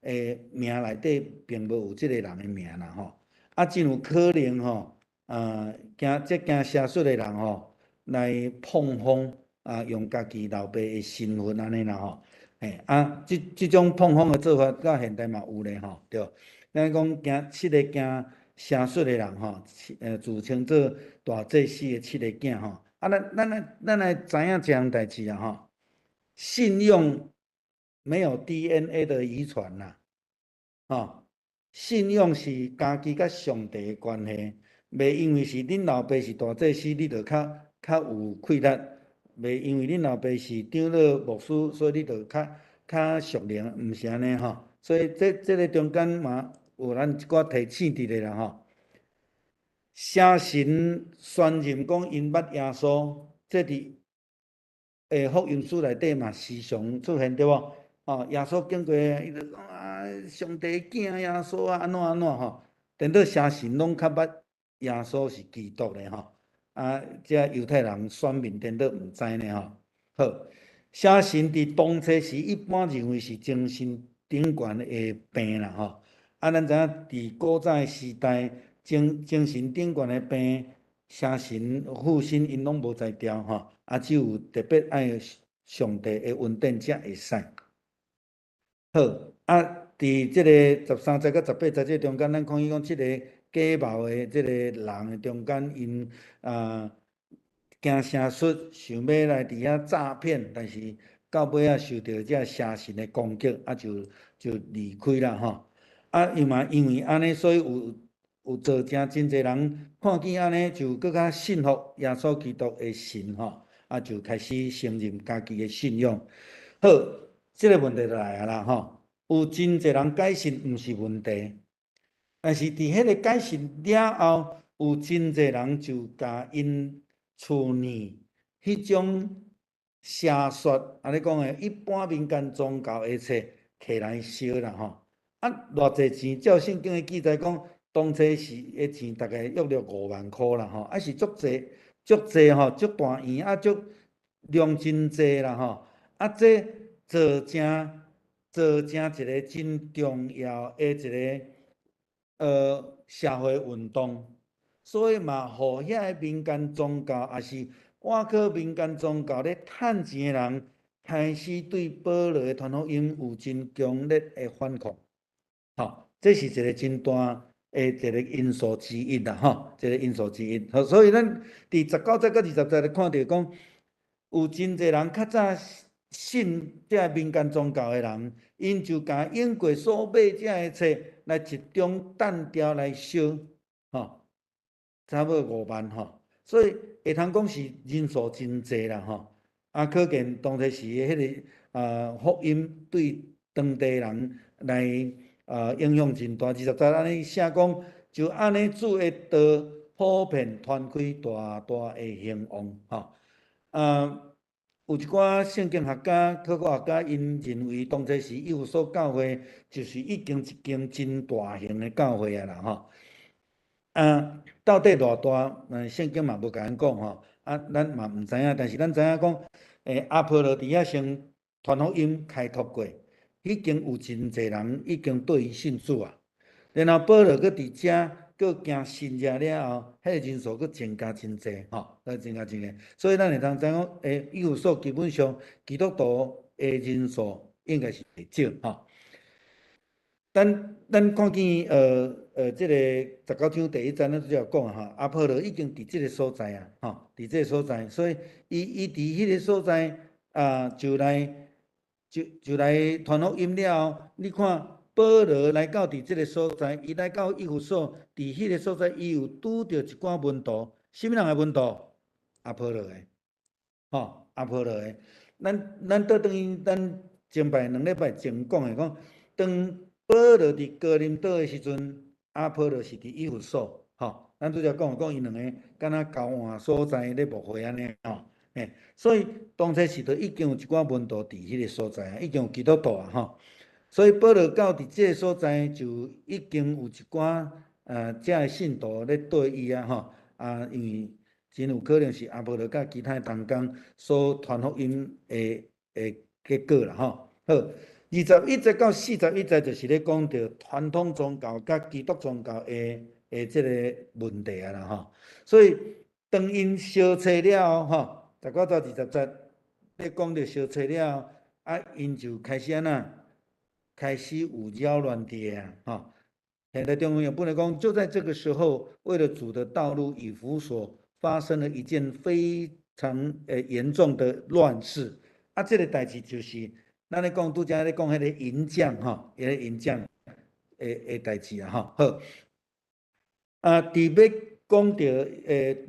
的名内底并无有即个人的名啦真有可能惊邪术的人来碰风用家己老爸的身份安尼啦即种碰风的做法到现代嘛有咧对。咱讲7个惊邪术的人自称做大祭司的7个囝咱来知影这样代志信用没有 DNA 的遗传啦，信用是家己甲上帝的关系，袂因为是恁老爸是大祭司，你就较有气力；袂因为恁老爸是长老牧师，所以你就较属灵，毋是安尼所以这个中间嘛，有咱一寡提醒伫咧啦邪神宣认讲因捌耶稣，这伫福音书内底嘛时常出现对无？耶稣经过，伊就讲上帝囝耶稣安怎等到邪神拢较捌耶稣是基督咧这犹太人选民颠倒毋知呢好，邪神伫当初时一般认为是精神顶悬的病啦咱知影伫古早时代，精神顶悬的病，邪神附身因拢无在调只有特别爱上帝的恩典才会使。好伫即个13节到18节这中间，咱看伊讲即个假冒的即个人的中间，因惊邪术，想要来伫遐诈骗，但是到尾受到这邪神的攻击，就离开啦因为安尼，所以有真侪人看见安尼，就更较信服耶稣基督的神就开始承认家己的信仰。好，这个问题就来啦有真侪人改信毋是问题，但是伫迄个改信了后，有真侪人就甲因厝里迄种邪说，安尼讲的，一般民间宗教的册摕来烧啦偌济钱？照圣经的记载讲，当初是的钱大概约了5万块啦是足济足大圆足量真济啦这做成一个真重要的一个社会运动，所以嘛，互遐民间宗教也是外口民间宗教咧趁钱的人，开始对保罗的传福音有真强烈的反抗这是一个真大的一个因素之一啦，吼，一个因素之一。所以咱伫19节到20节咧看到讲，有真侪人较早信这民间宗教的人，因就甲用过所买这的册来集中担调来烧，吼，差不多5万吼，所以会通讲是人数真济啦，吼。可见当时时的迄个福音对当地人来影响真大。20节安尼写讲，就安尼主的道普遍传开，大大的兴旺，吼。有一寡圣经学家、考古学家，因认为当时时以弗所教会就是已经一间真大型的教会啊啦，吼。到底偌大？圣经嘛无甲咱讲吼，咱嘛毋知影。但是咱知影讲，阿波罗伫遐先传福音开拓过，已经有真侪人已经对伊信主啊。然后保罗搁伫遮，搁行新约了后，迄个人数搁增加真济吼，增加真济。所以咱会当知影讲，以弗所基本上基督徒的人数应该是袂少吼。咱看见这个19章第1节，咱就要讲哈，阿波罗已经伫这个所在啊，吼，伫这个所在，所以伊伫迄个所在就来传福音了后，你看保罗来到伫这个所在，伊来到以弗所，伫迄个所在，伊有拄着一寡门徒，什么人的门徒？阿波罗的，吼，阿波罗的。咱倒转去，咱前摆2礼拜前讲的讲，当保罗伫哥林多的时阵，阿波罗是伫以弗所，吼，咱拄则讲因2个敢若交换所在咧牧会安尼，吼，所以当时时就已经有一寡门徒伫迄个所在啊，已经有基督徒啊，吼，所以保罗到伫这个所在，就已经有一寡遮的信徒咧对伊啊，吼，因为真有可能是阿波罗甲其他同工所传福音的结果啦，吼，好。21节到41节就是咧讲到传统宗教甲基督宗教的这个问题啊啦，吼。所以当因烧册了吼，19到20节咧讲到烧册了，因就开始安那，开始有扰乱伫啊，吼。现在中文也不能讲，就在这个时候，为了主的道路，以弗所发生了一件非常严重的乱事。这个代志就是。咱咧讲拄则咧讲迄个银匠吼，迄个银匠诶代志啊吼。好，伫要讲到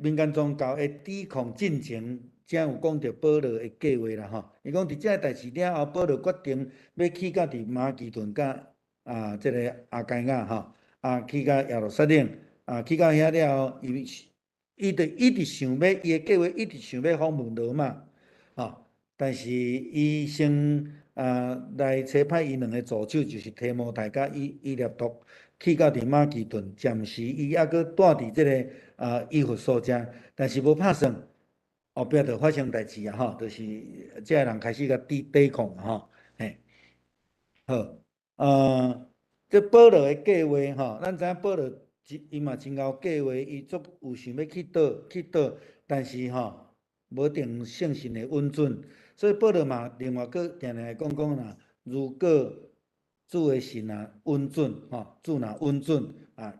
民间宗教诶抵抗进程，才有讲到保罗诶计划啦吼。伊讲伫遮代志了后，保罗决定要去到伫马其顿甲即个阿该亚吼，去到耶路撒冷，去到遐了后，伊直想要伊诶计划，一直想要访问罗马，吼，但是伊先。来找派伊2个助手，就是提摩太甲以列督，去到伫马其顿，暂时伊还佫住伫即个以弗所遮，但是无拍算，后壁就发生代志啊吼，就是遮个人开始甲抵抗啊吼，嘿，好，这保罗的计划吼，咱知影保罗伊嘛真有计划，伊足有想要去倒，但是吼无定圣神的允准。所以保罗嘛，另外佫定定讲啦，如果主的神允准吼，主若允准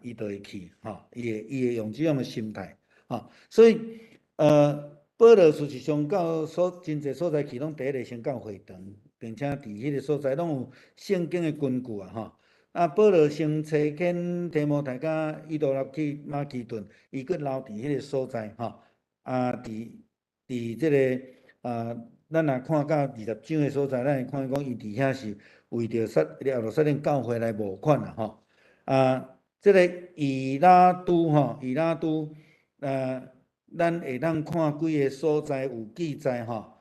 伊就会去吼，伊会用这样的心态吼。所以保罗事实上到真侪所在去，拢第一个先到会堂，并且伫迄个所在拢有圣经的根据啊吼。保罗先找见提摩太甲以多纳去马其顿，伊佫留伫迄个所在吼。伫即个咱若看到20章的所在，咱会看讲伊伫遐是为着耶路撒冷教会来募款啦吼。即个以拉都吼，咱会当看几个所在有记载吼，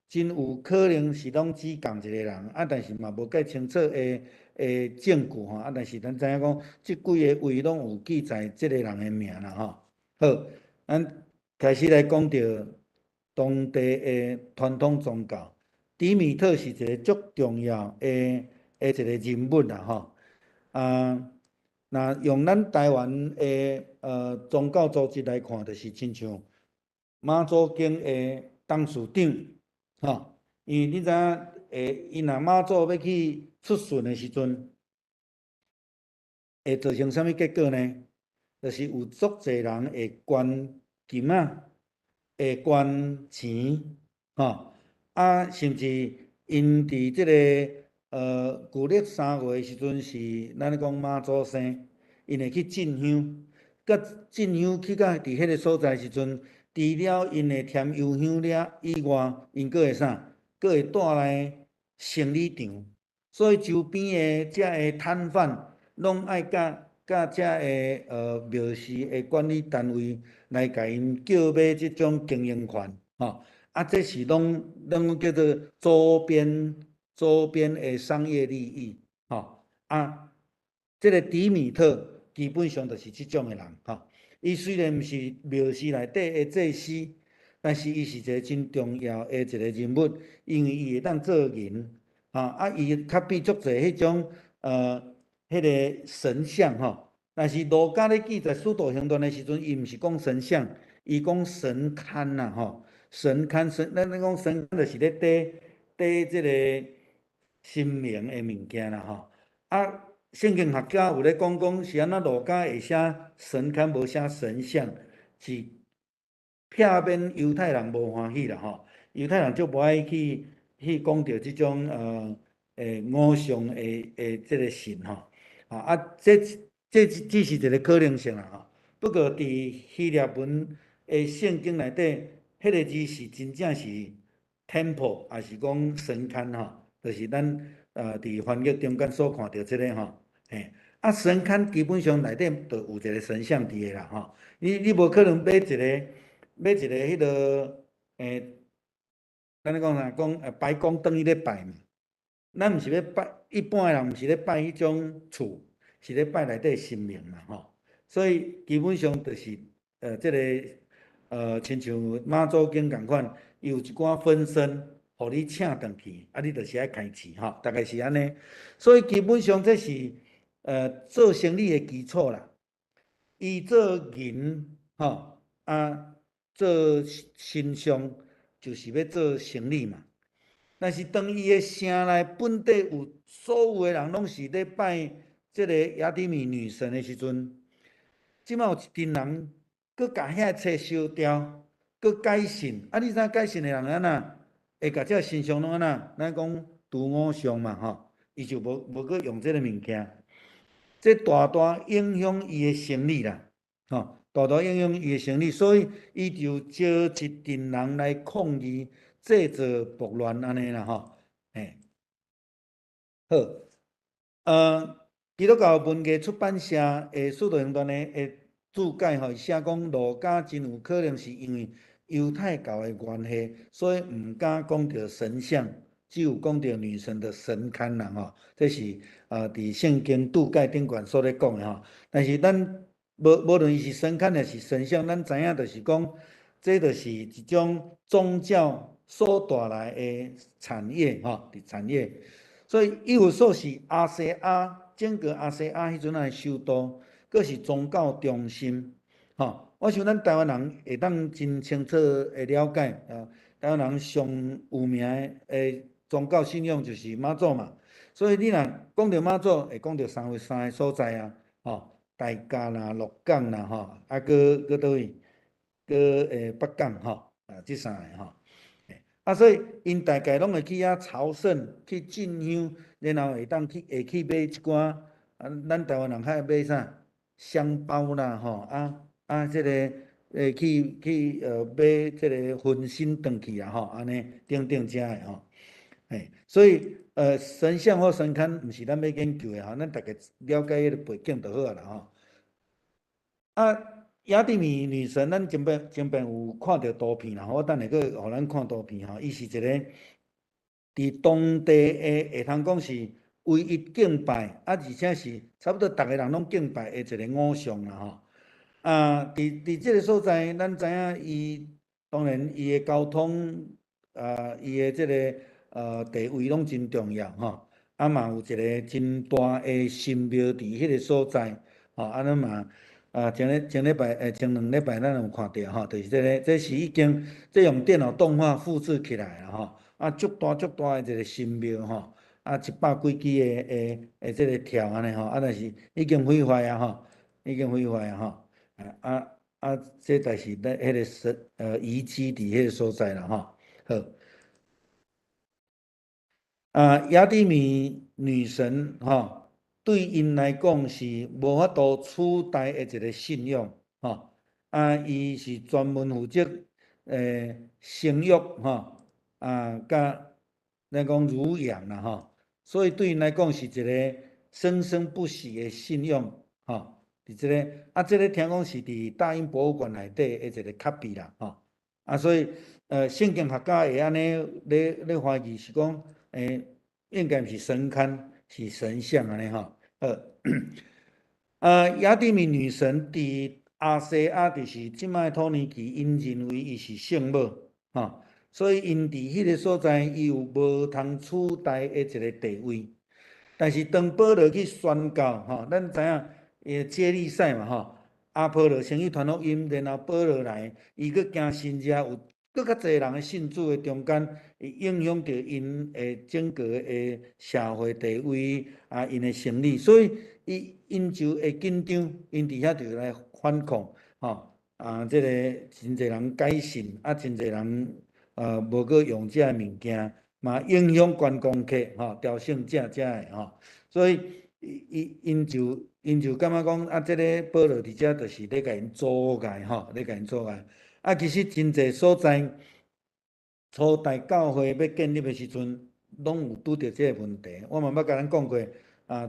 真有可能是拢只共一个人，但是嘛无介清楚的证据吼，但是咱知影讲，即几个位拢有记载即个人的名啦吼。好，咱开始来讲到。当地的传统宗教，底米特是一个足重要的一个人物啦吼。那用咱台湾的宗教组织来看，就是亲像妈祖经的董事长吼，因为你知影伊若妈祖要去出巡的时阵，会造成什么结果呢？就是有足侪人会捐金啊，会捐钱，吼，甚至因伫即个旧历3月时阵是咱讲妈祖生，因会去进香，甲进香去到伫迄个所在时阵，除了因会添油香了以外，因佫会啥？佫会带来行李场，所以周边的遮个摊贩拢爱甲遮个庙寺的管理单位来甲因叫买即种经营权，吼，这是拢叫做周边的商业利益，吼，这个迪米特基本上就是即种的人，吼，伊虽然毋是庙寺内底的祭司，但是伊是一个真重要的一个人物，因为伊会当做人，伊较比足侪迄种迄个神像，吼。但是路加咧记载使徒行传的时阵，伊毋是讲神像，伊讲神龛呐，吼，神龛咱讲神龛就是咧缀即个神明的物件啦，吼。圣经学家有咧讲是安怎路加会写神龛无写神像，是避免犹太人无欢喜啦，吼。犹太人就无爱去讲到即种偶像的即个神，吼。这只是一个可能性啦，吼。不过伫希腊文的圣经内底，迄个字是真正是 temple， 还是讲神龛，吼，就是咱伫翻译中间所看到即个，吼，嘿。神龛基本上内底就有一个神像伫个啦，吼。你无可能买一个迄个咱咧讲啥？讲白宫等于咧拜嘛。咱毋是咧拜，一般的人毋是咧拜迄种厝，是咧拜内底神明嘛，吼。所以基本上就是即个亲像妈祖经共款，伊有一寡分身，互你请转去，你就是爱开市，吼，大概是安尼。所以基本上这是做生意的基础啦。伊做人，吼，做神像就是要做生意嘛。但是当伊的城内本地有所有的人拢是咧拜即个亚底米女神的时阵，即摆有一群人佫甲遐册烧掉，佫改信。你知影改信的人安怎？会甲这神像拢安怎？咱讲除偶像嘛，吼，伊就无佫用即个物件。这大大影响伊的生意啦，吼，大大影响伊的生意，所以伊就招一群人来抗议，制造暴乱安尼啦，吼，嘿，好，基督教文艺出版社的使徒行传的注解吼，写讲路加真有可能是因为犹太教的关系，所以毋敢讲到神像，只有讲到女神的神龛啦，吼，这是伫圣经注解顶悬所咧讲的吼。但是咱无论伊是神龛还是神像，咱知影就是讲，这就是一种宗教所带来的产业，吼，产业。所以伊有说是亚细亚，整个亚细亚迄阵的首都，佫是宗教中心，吼。我想咱台湾人会当真清楚会了解，台湾人上有名的宗教信仰就是妈祖嘛。所以你若讲到妈祖，会讲到313个所在啊，吼，大甲啦、鹿港啦，吼，佫倒位，佫北港，吼，即3个吼。所以因大概拢会去遐朝圣，去进香，然后会去买一寡咱台湾人较爱买啥香包啦，吼，即个去买即个分身转去啊，吼，安尼等等遮的吼，所以神像或神龛毋是咱要研究的吼，咱大概了解迄个背景就好啊啦，吼。亚底米女神，咱前边有看到图片啦，我等下佫互咱看图片吼。伊是一个伫当地的会通讲是唯一敬拜，而且是差不多逐个人拢敬拜的一个偶像啦，吼。伫即个所在，咱知影伊当然伊的交通，伊的即个地位拢真重要，吼。嘛有一个真大的神庙伫迄个所在，吼，安尼嘛。前礼拜前2礼拜咱有看到吼，就是这是已经用电脑动画复制起来了吼，足大的一个神庙吼， 100几支这个条安尼吼，但是已经毁坏啊吼，已经毁坏啊吼，这但是咧迄个遗迹伫迄个所在啦吼，好。雅典米女神哈，对因来讲是无法度取代的一个信仰哈。伊是专门负责生育哈甲咱讲乳养啦哈，所以对因来讲是一个生生不息的信仰哈。伫这个这个听讲是伫大英博物馆内底的一个卡比啦哈。所以圣经学家会安尼咧怀疑是讲应该是神龛，是神像安尼吼。雅典米女神伫亚细亚，就是即摆土耳其，因认为伊是圣母吼，所以因伫迄个所在，伊有无通取代的一个地位。但是当保罗去宣告吼，咱知影接力赛嘛吼，阿波罗先去传福音，然后保罗来，伊佫惊新遮有佫较侪人的信主的中间，会影响到因的整个的社会地位因的心理，所以因就会紧张，因伫遐就来反抗吼。这个真侪人改信，真侪人无搁用这物件。嘛影响观光客吼，朝圣者遮的吼，所以因就感觉讲这个保罗伫遮就是咧甲因阻碍吼，咧甲因阻碍。其实真侪所在初代教会要建立的时阵，拢有拄着这个问题。我嘛捌甲咱讲过，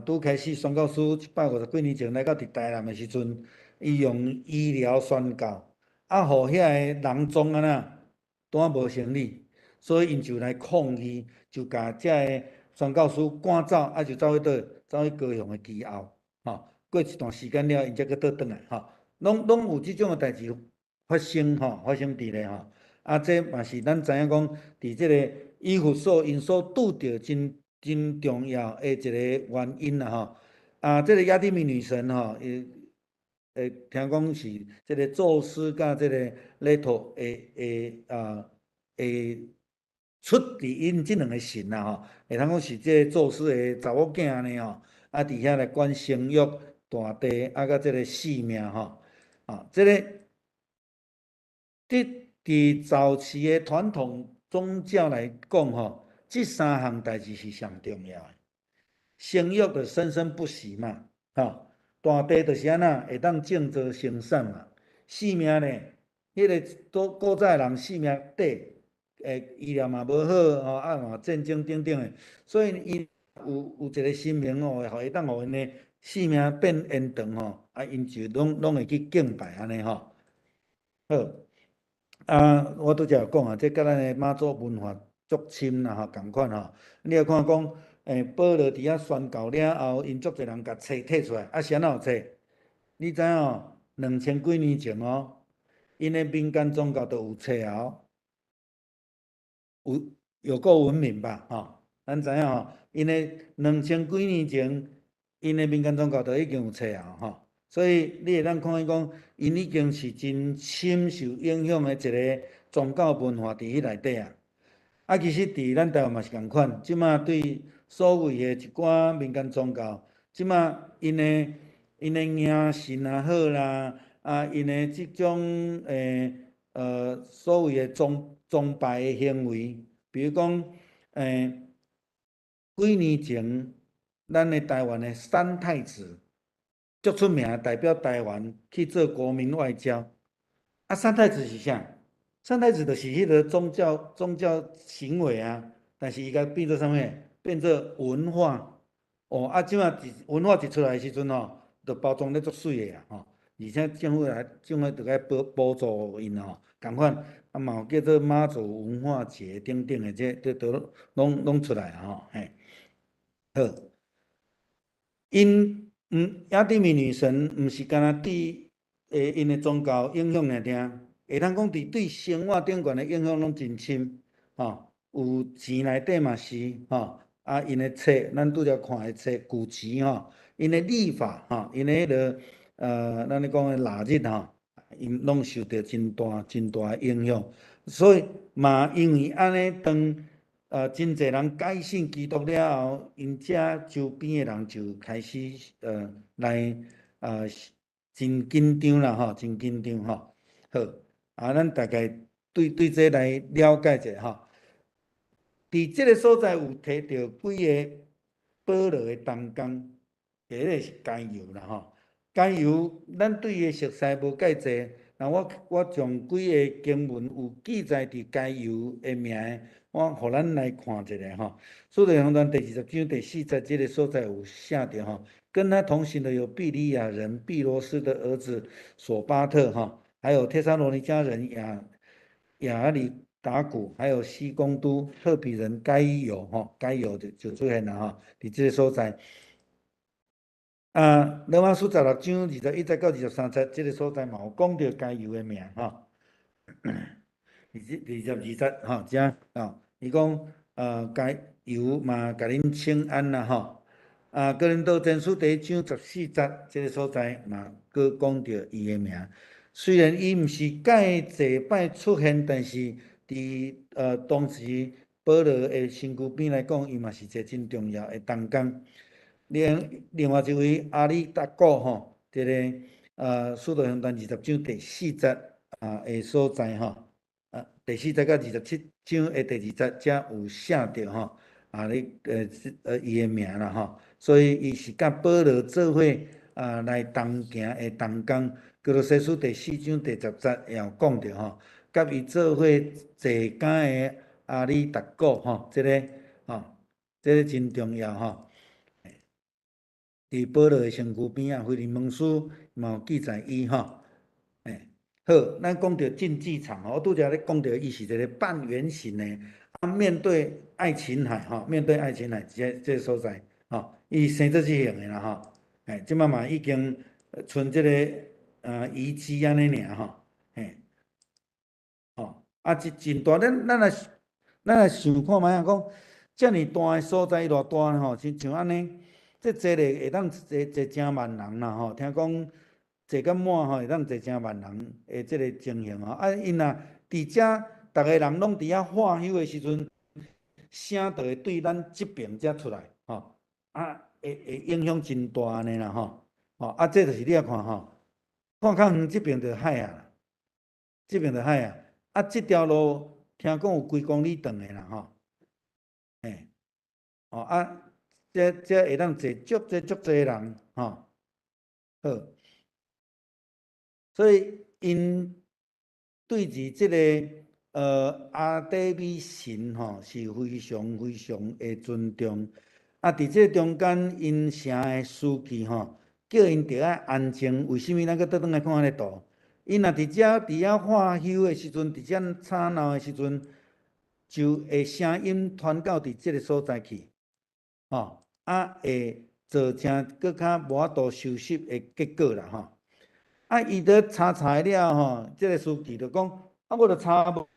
拄开始宣教师150几年前来到伫台南的时阵，伊用医疗宣教，互遐个人众单无成立。所以因就来抗议，就甲遮个宣教师赶走，就走去倒，走去高雄的基后，吼。过一段时间了，因才搁倒转来，吼。拢有即种的代志发生，吼，发生伫咧，吼。这嘛是咱知影讲，伫即个以弗所因所拄着真重要的一个原因啦，吼。这个雅典米女神，吼，听讲是即个宙斯甲即个勒托会出伫因即两个神啦吼，会通讲是即个宙斯的查某囝安尼吼，伫遐来管生育、大地，甲即个性命吼，即个伫早期的传统宗教来讲吼，即三项代志是上重要的。生育就生生不息嘛，吼，大地就是安那会当种植生产嘛，性命呢，迄个古早人性命短。医疗嘛无好吼，嘛战争等等的，所以伊有一个神明吼，会当互因的性命变延长吼，因就拢会去敬拜安尼吼。好，我拄则有讲这甲咱的妈祖文化足深啦吼，共款吼。你要看讲，保罗伫遐宣告了后，因足侪人甲册摕出来，是安怎有册？你知影吼？2000几年前哦，因的民间宗教都有册哦。有够文明吧，吼！咱知影吼，因为2000几年前，因的民间宗教都已经有册啊，吼！所以你会当看伊讲，因已经是真深受影响的一个宗教文化伫迄内底啊。其实伫咱台湾嘛是共款，即马对所谓的一寡民间宗教，即马因的迎神也好啦，因的即种所谓的崇拜的行为，比如讲几年前咱的台湾的三太子足出名，代表台湾去做国民外交。三太子是啥？三太子就是迄个宗教行为啊，但是伊甲变做啥物？变做文化。即马文化一出来的时阵吼，就包装得足水的啊，吼。而且政府就该补助因吼，共款嘛有叫做妈祖文化节等等的，这都拢出来啊，吼，嘿。好，雅典米女神毋是干那对因的宗教影响尔尔，会通讲伫对生活顶悬的影响拢真深，吼。有钱内底嘛是，吼。因的册，咱拄则看的册，古籍吼，因的历法吼，因的迄个咱咧讲的腊日吼，因拢受到真大的影响。所以嘛，因为安尼当真侪人改信基督了后，因遮周边的人就开始来真紧张啦吼，真紧张吼。好，咱大概对这来了解者吼。伫即个所在有摕到几个保罗的同工，第一个是加油啦吼。加油，咱对伊熟悉无介济。那我将几个经文有记载伫加油的名，我互咱来看一下吼。使徒行传第20章第4节这个所在有写着吼，跟他同行的有庇利亚人毕罗斯的儿子索巴特哈，还有帖撒罗尼迦人亚里达古，还有西贡都特比人该有哈，该有就出现了哈，伫这个所在。罗马书16章21节到23节，这个所在嘛有讲到加油的名哈。22节哈，遮伊讲加油嘛，甲恁请安啦吼。哥林多前书第1章14节，这个所在嘛，佮讲到伊的名。虽然伊毋是介济摆出现，但是伫当时保罗的身躯边来讲，伊嘛是一个真重要的同工。另外一位阿里达古吼，这个使徒行传20章第4节的所在吼，第4节到27章的第2节，遮有写着吼，伊的名啦吼，所以伊是甲保罗做伙来同行的同工。哥罗西书第4章第10节也有讲着吼，甲伊做伙坐监的阿里达古吼，这个这个真重要吼。伫保罗的身躯边腓利门书嘛有记载伊吼。好，咱讲到竞技场我拄则咧讲到伊是一个半圆形的，面对爱琴海面对爱琴海这个所在伊生做即型的啦吼。即摆嘛已经剩即个遗迹安尼尔吼。真大，咱来想看觅讲，遮尔大的所在偌大吼，亲像安尼，这坐咧会当坐真万人啦吼。听讲坐甲满吼，会当坐真万人的即个情形吼。因若伫遮，逐个人拢伫遐欢喜的时阵，声就会对咱即边遮出来吼。会影响真大安尼啦吼。这就是你啊看吼，看较远即边就海啊，即边就海啊。这条路听讲有几公里长的啦吼。这会当坐足侪人吼。好，所以因对于即个阿底米神吼是非常非常的尊重。伫这中间，因城的书记吼叫因着爱安静。为什么？咱搁倒转来看迄个图。因若伫遮化休的时阵，伫遮吵闹的时阵，就会声音传到伫即个所在去，会造成搁较无法度收拾的结果啦吼。伊在查了吼，即个书记就讲，我着查无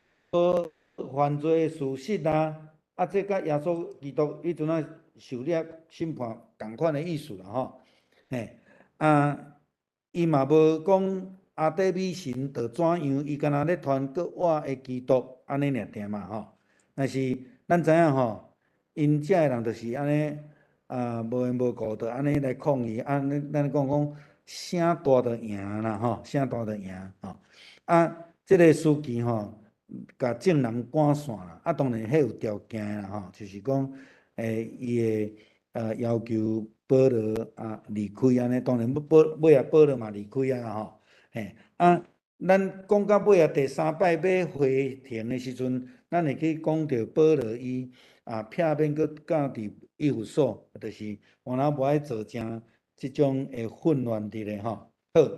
犯罪事实啦，这甲耶稣基督迄阵受了审判共款的意思啦吼。伊嘛无讲阿底米神着怎样，伊干那咧传国活的基督安尼尔定嘛吼。但是咱知影吼，因遮的人就是安尼无缘无故着安尼来抗议，咱讲声大着赢啦吼，声大着赢吼。即个书记吼，甲证人赶线啦。当然迄有条件啦吼，就是讲伊会要求保罗离开安尼。当然尾啊保罗嘛离开啊吼。咱讲到尾啊第3摆要回庭的时阵，咱会去讲到保罗伊避免搁到伫以弗所，就是原来无爱造成即种的混乱伫咧吼。好，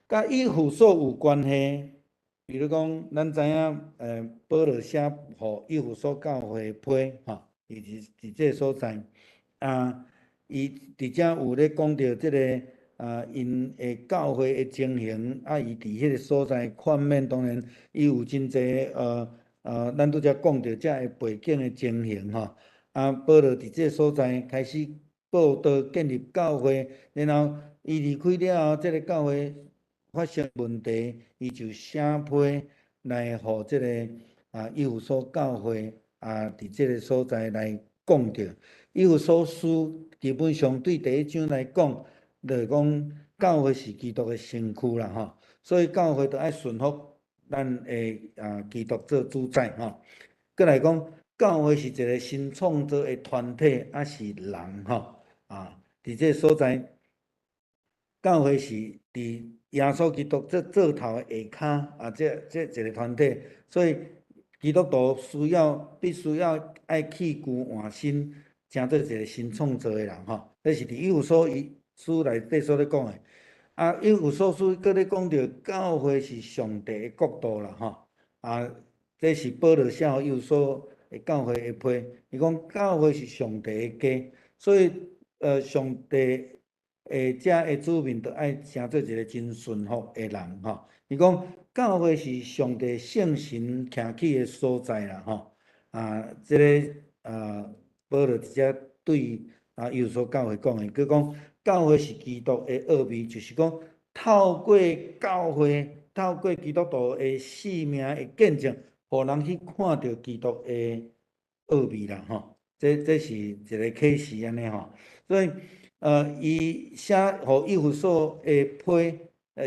甲以弗所有关系。比如讲，咱知影保罗写互以弗所教会批吼，伫即个所在伊伫遮有咧讲到即个因的教会的情形伊伫迄个所在款面，当然伊有真济咱拄则讲到遮的背景的情形吼。保罗伫即个所在开始报道建立教会，然后伊离开了后，即个教会发生问题，伊就写批来互即个以弗所教会伫即个所在来讲着，以弗所书基本上对第一章来讲，就是讲教会是基督的身躯啦吼，所以教会就爱顺服咱的基督做主宰吼。过来讲，教会是一个新创造的团体，是人吼伫这所在。教会是伫耶稣基督做头的下骹这一个团体，所以基督徒必须要爱弃旧换新，成做一个新创造的人吼。这是伫以弗所书内底所咧讲的。以弗所书搁咧讲到教会是上帝的国度啦吼。这是保罗写予以弗所的教会的批。伊讲教会是上帝的家，所以上帝。遮的子民就爱成做一个真顺服的人吼。伊讲教会是上帝圣神徛起的所在啦吼。这个保罗直接对有所教会讲的，佮讲教会是基督的奥秘，就是讲透过教会，透过基督徒的性命的见证，互人去看到基督的奥秘啦吼。这是一个启示安尼吼，所以。伊写互以弗所的批，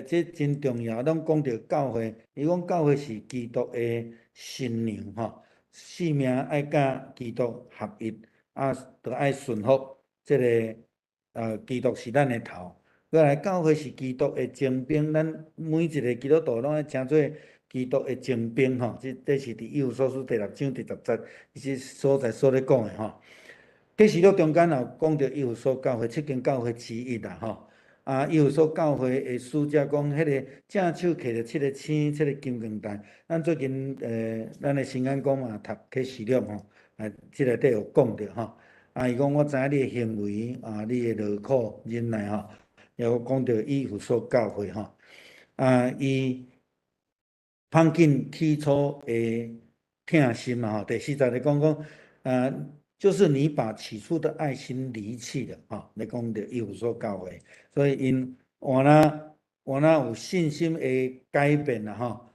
这真重要。咱讲到教会，伊讲教会是基督的新娘吼，性命爱甲基督合一，就爱顺服这个基督是咱的头。过来，教会是基督的精兵，咱每一个基督徒拢爱称做基督的精兵吼。这是伫以弗所书第6章第10节，这所在所咧讲的吼。启示录中间也讲到以弗所教会7间教会之一啦吼。以弗所教会的使者讲，迄个正手摕着7个星，7个金刚台。咱最近咱的新安公嘛读启示录吼，即内底有讲着吼。伊讲我知影你的行为你的劳苦忍耐吼，也有讲到以弗所教会吼。伊放紧起初的疼心嘛吼。第4节咧讲就是你把起初的爱心离弃了哈，来讲到以弗所教会，所以因我有信心的改变啦吼，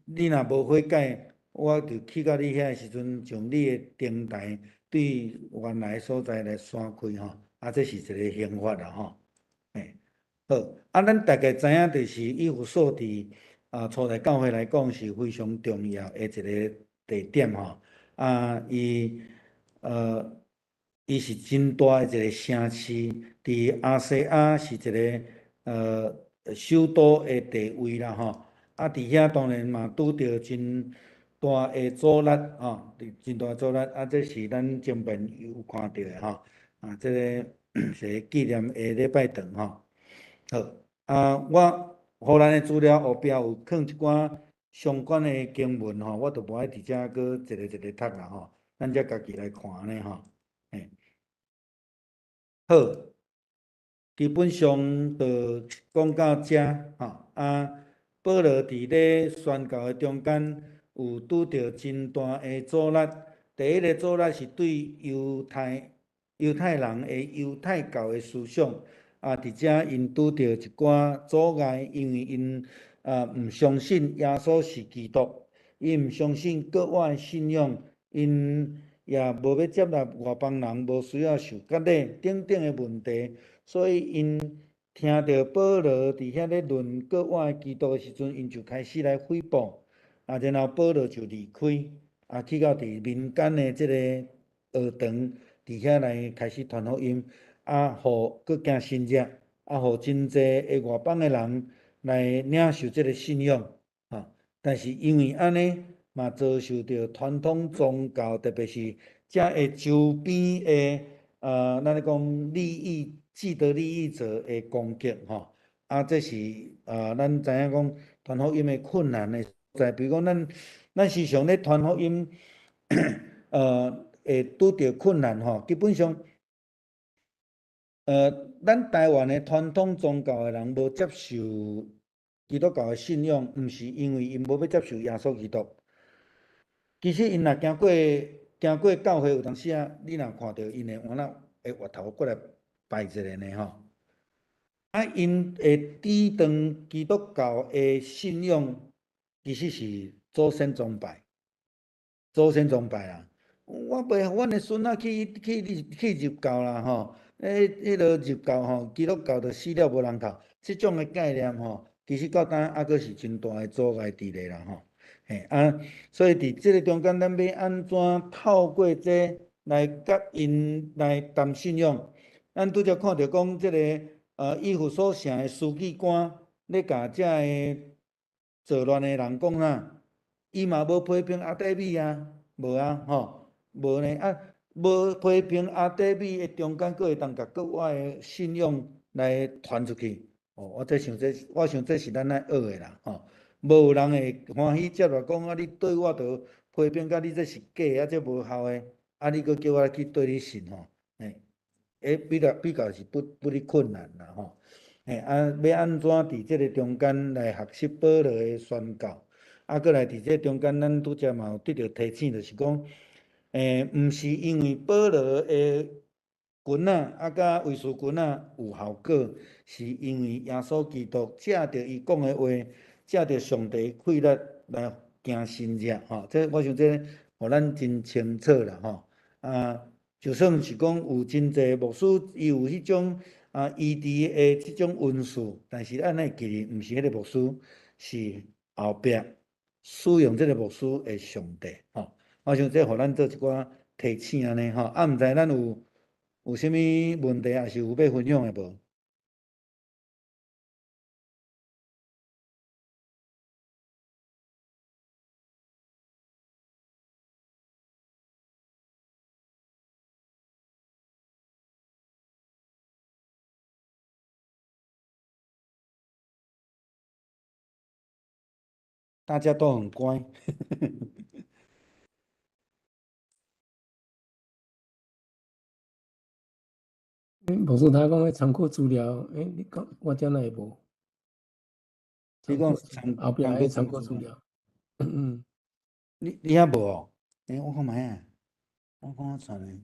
你若无悔改，我就去到你遐时阵，从你的灯台对原来所在来闪开吼，这是一个刑罚啦吼，好，咱大概知影就是以弗所伫初代教会来讲是非常重要的一个地点吼。伊是真大的一个城市，伫亚细亚是一个首都的地位啦吼。伫遐当然嘛拄着真大的阻力吼，真大阻力。这是咱前面有看到的吼。这个是纪念的礼拜堂吼。好，我互咱的资料后壁有放一寡相关的经文吼，我就无爱伫遮搁一个读啦吼，咱则家己来看安尼吼。好，基本上就讲到遮吼。保罗伫咧宣教的中间有拄着真大的阻力。第一个阻力是对犹太人的犹太教的思想。伫遮因拄着一寡阻碍，因为因毋相信耶稣是基督，因毋相信国外的信仰，因也无要接纳外邦人，无需要受割礼等等的问题，所以因听到保罗伫遐咧论国外基督的时阵，因就开始来诽谤，然后保罗就离开，去到伫民间的即个学堂伫遐来开始传福音。互佫惊新热，互真济的外邦的人来领受这个信仰，但是因为安尼嘛遭受到传统宗教，特别是遮的周边的咱咧讲既得利益者的攻击吼。这是咱知影讲传福音的困难的所在，比如讲咱时常咧传福音，会拄着困难吼，基本上。咱台湾的传统宗教的人无接受基督教的信仰，毋是因为因无要接受耶稣基督。其实因若经过教会，有当时你若看到因的碗仔会滑头过来拜一下呢吼。因会抵挡基督教的信仰，其实是祖先崇拜。祖先崇拜啦。我袂互阮的孙仔去入教啦吼，迄落入教吼，基督教就死了无人头，即种的概念吼，其实到当还阁是真大的阻碍伫咧啦吼。嘿所以伫即个中间，咱要安怎透过这来甲因来谈信仰？咱拄则看到讲，即个以弗所城的书记官咧，甲遮个作乱的人讲啊，伊嘛无批评阿底米啊，无啊吼，无呢无批评阿底米的中间，佫会当甲国外的信仰来传出去。我想这是咱爱学的啦吼。无有人会欢喜接落讲啊，你对我着批评甲你这是假啊，这无效的，啊，你佫叫我去对你信吼，比较是不哩困难啦吼。要安怎伫即个中间来学习保罗的宣教？佫来伫这中间，咱拄则嘛有得到提醒，就是讲，毋是因为保罗的棍仔甲卫士棍仔有效果，是因为耶稣基督借着伊讲的话，借着上帝气力来行神迹吼。这我想这互咱真清楚啦吼。就算是讲有真侪牧师，伊有迄种医治的即种恩赐，但是咱爱记哩，毋是迄个牧师，是后壁使用这个牧师的上帝吼。我想这互咱做一寡提醒安尼吼。毋知咱有啥物问题，还是有要分享的无？大家都很乖。牧师他讲的参考资料，你讲我遮内无你讲参考资料，后壁的参考资料，你遐无哦？我看卖啊，我看我传的，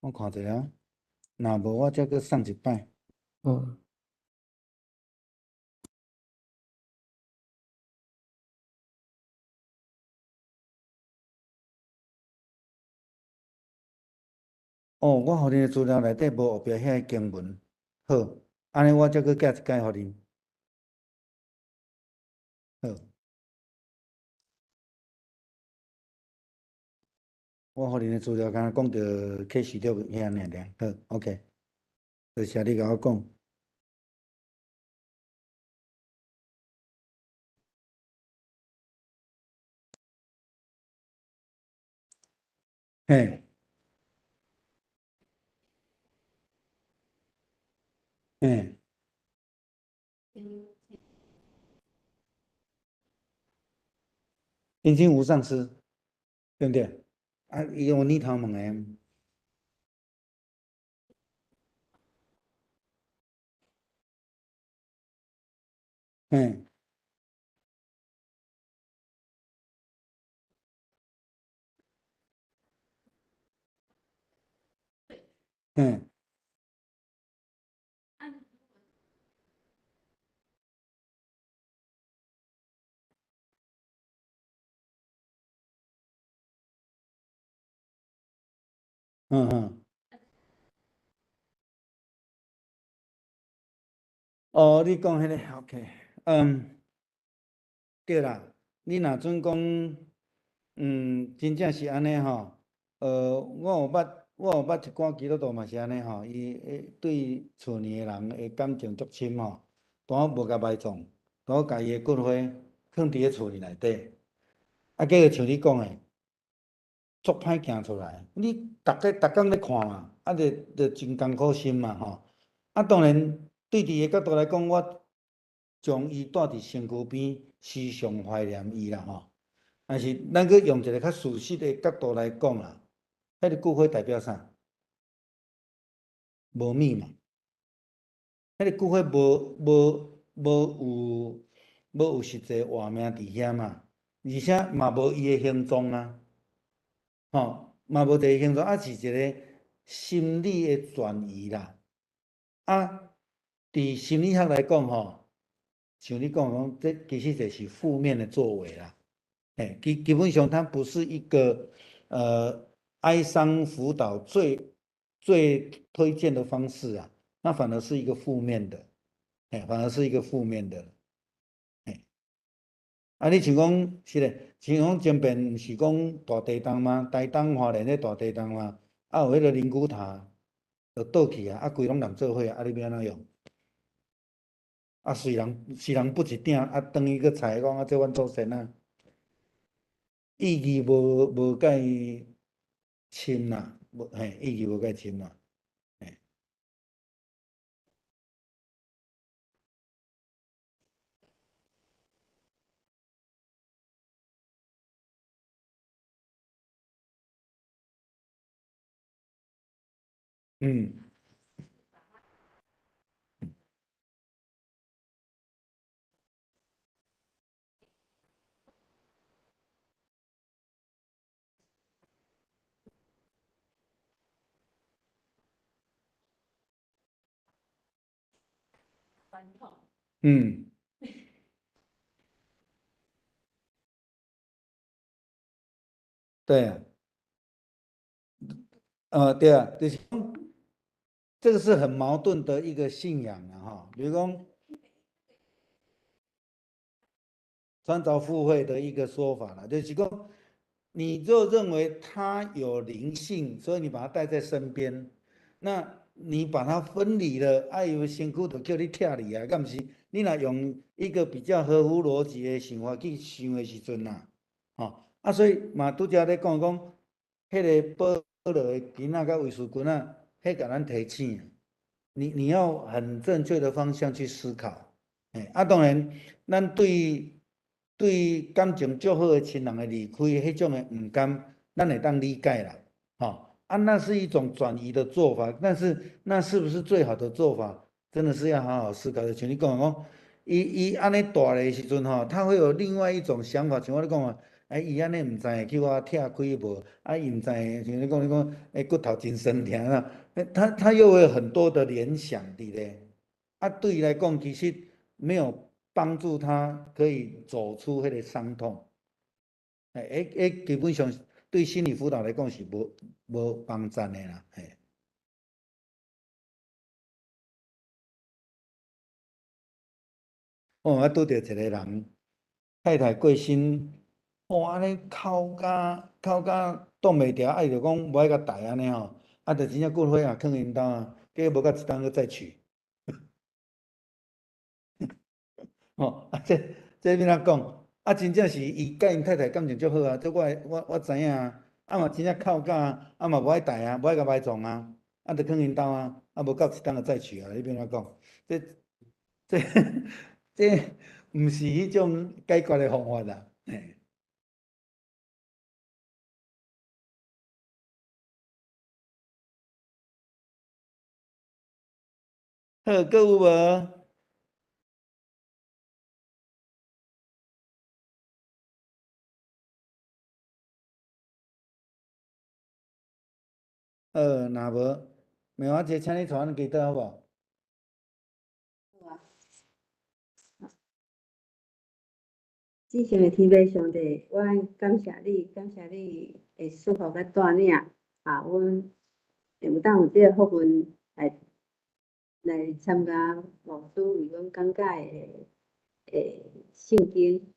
我看者啊，若无我则搁送一摆。哦，我互恁的资料内底无后壁遐个经文，好，安尼我则搁寄一解互恁。好，我互恁的资料敢若讲着启示录遐尔。好，OK，多谢你甲我讲。嘿，嘿，阴茎无上师，对不对？伊用逆头问的。嘿，嘿，嗯。哦，你讲迄个 OK，对啦，你若准讲，真正是安尼吼。我有捌一寡基督徒嘛是安尼吼，伊对厝里的人的感情足深吼，单无甲埋葬，单甲伊的骨灰放伫咧厝里内底，结果像你讲的，足歹行出来。你逐工咧看嘛，着真艰苦心嘛吼。当然对伫的角度来讲，我将伊带伫身躯边，时常怀念伊啦吼。但是咱搁用一个较事实的角度来讲啦，迄个骨灰代表啥？无密嘛。迄个骨灰无有实际活命伫遐嘛，而且嘛无伊的形状啊，嘛无一个形状，是一个心理的转移啦。伫心理学来讲吼，像你讲这其实就是负面的作为啦。基本上它不是一个哀伤辅导最推荐的方式啊，那反而是一个负面的，反而是一个负面的。啊，你像讲是嘞，像讲前边毋是讲大地震吗？台东花莲咧大地震吗？啊，有迄个灵骨塔就倒去啊，啊，规拢人做伙啊，你要安怎用？啊，谁人不一鼎，啊，等于个菜讲啊，这阮祖先啊，意义无甲伊深啦，意义无甲伊深啦，嘿，嗯，嗯，对啊，对啊，就是这个是很矛盾的一个信仰啊，哈，比如讲穿凿附会的一个说法了，就是讲，你就认为它有灵性，所以你把它带在身边，那你把它分离了，哎呦，身躯就叫你拆离啊，敢不是？你若用一个比较合乎逻辑的想法去想的时阵呐，啊，所以嘛，拄则咧讲，迄个保罗的囡仔甲卫士君仔，迄甲咱提醒，你要很正确的方向去思考，当然，咱对感情较好的亲人的离开，迄种的唔甘，咱会当理解啦，那是一种转移的做法，但是那是不是最好的做法，真的是要好好思考的。像你讲，伊安尼大的时阵他会有另外一种想法，像我咧讲啊，伊安尼唔知叫我拆开无，伊唔知像你讲，骨头真酸疼啊，他又会有很多的联想伫咧，对伊来讲，其实没有帮助他可以走出迄个伤痛，基本上对心理辅导来讲是无帮助的啦，我拄着一个人，太太过身，安尼哭甲挡袂牢，伊就讲无爱甲带安尼吼，就真正骨灰也囥因兜啊，结果无甲一当去再娶，这要怎讲？真正是伊甲因太太感情足好啊，这我知影啊，嘛真正哭甲，嘛无爱带啊，无爱甲埋葬啊，就囥因兜啊，无到一当就再娶啊，你要怎讲？这这这毋是迄种解决的方法啦，嘿。好，还有无？若无，苗仔姐，请你传记得好无？至善的天父上帝，我感谢你，感谢你会赐福甲带领阮有当有这个福分来参加牧师为阮讲解圣经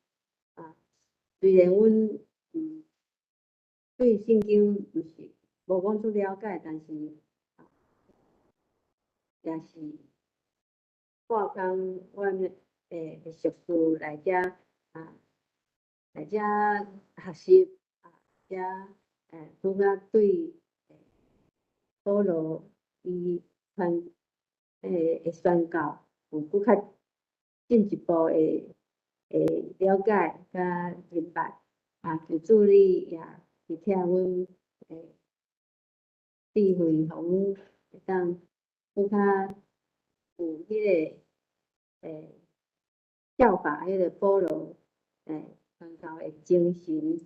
虽然阮对圣经毋是无讲出了解，但是也是半工阮会熟识来遮来遮学习遮拄则对保罗伊传宣告有搁较进一步了解甲明白求主你也是听阮智慧，互阮会当搁较有迄个效法迄个保罗传道的精神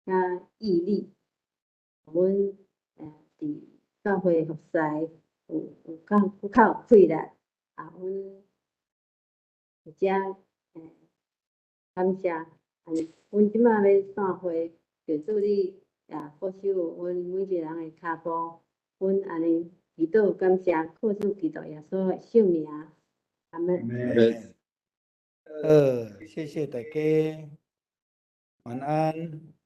甲毅力，互阮伫教会服侍有搁较有气力阮直接感谢，阮即马要散会，就祝你保守阮每一个人的脚步，阮安尼祈祷感谢，靠主基督耶稣的圣名，阿门。谢谢大家，晚安。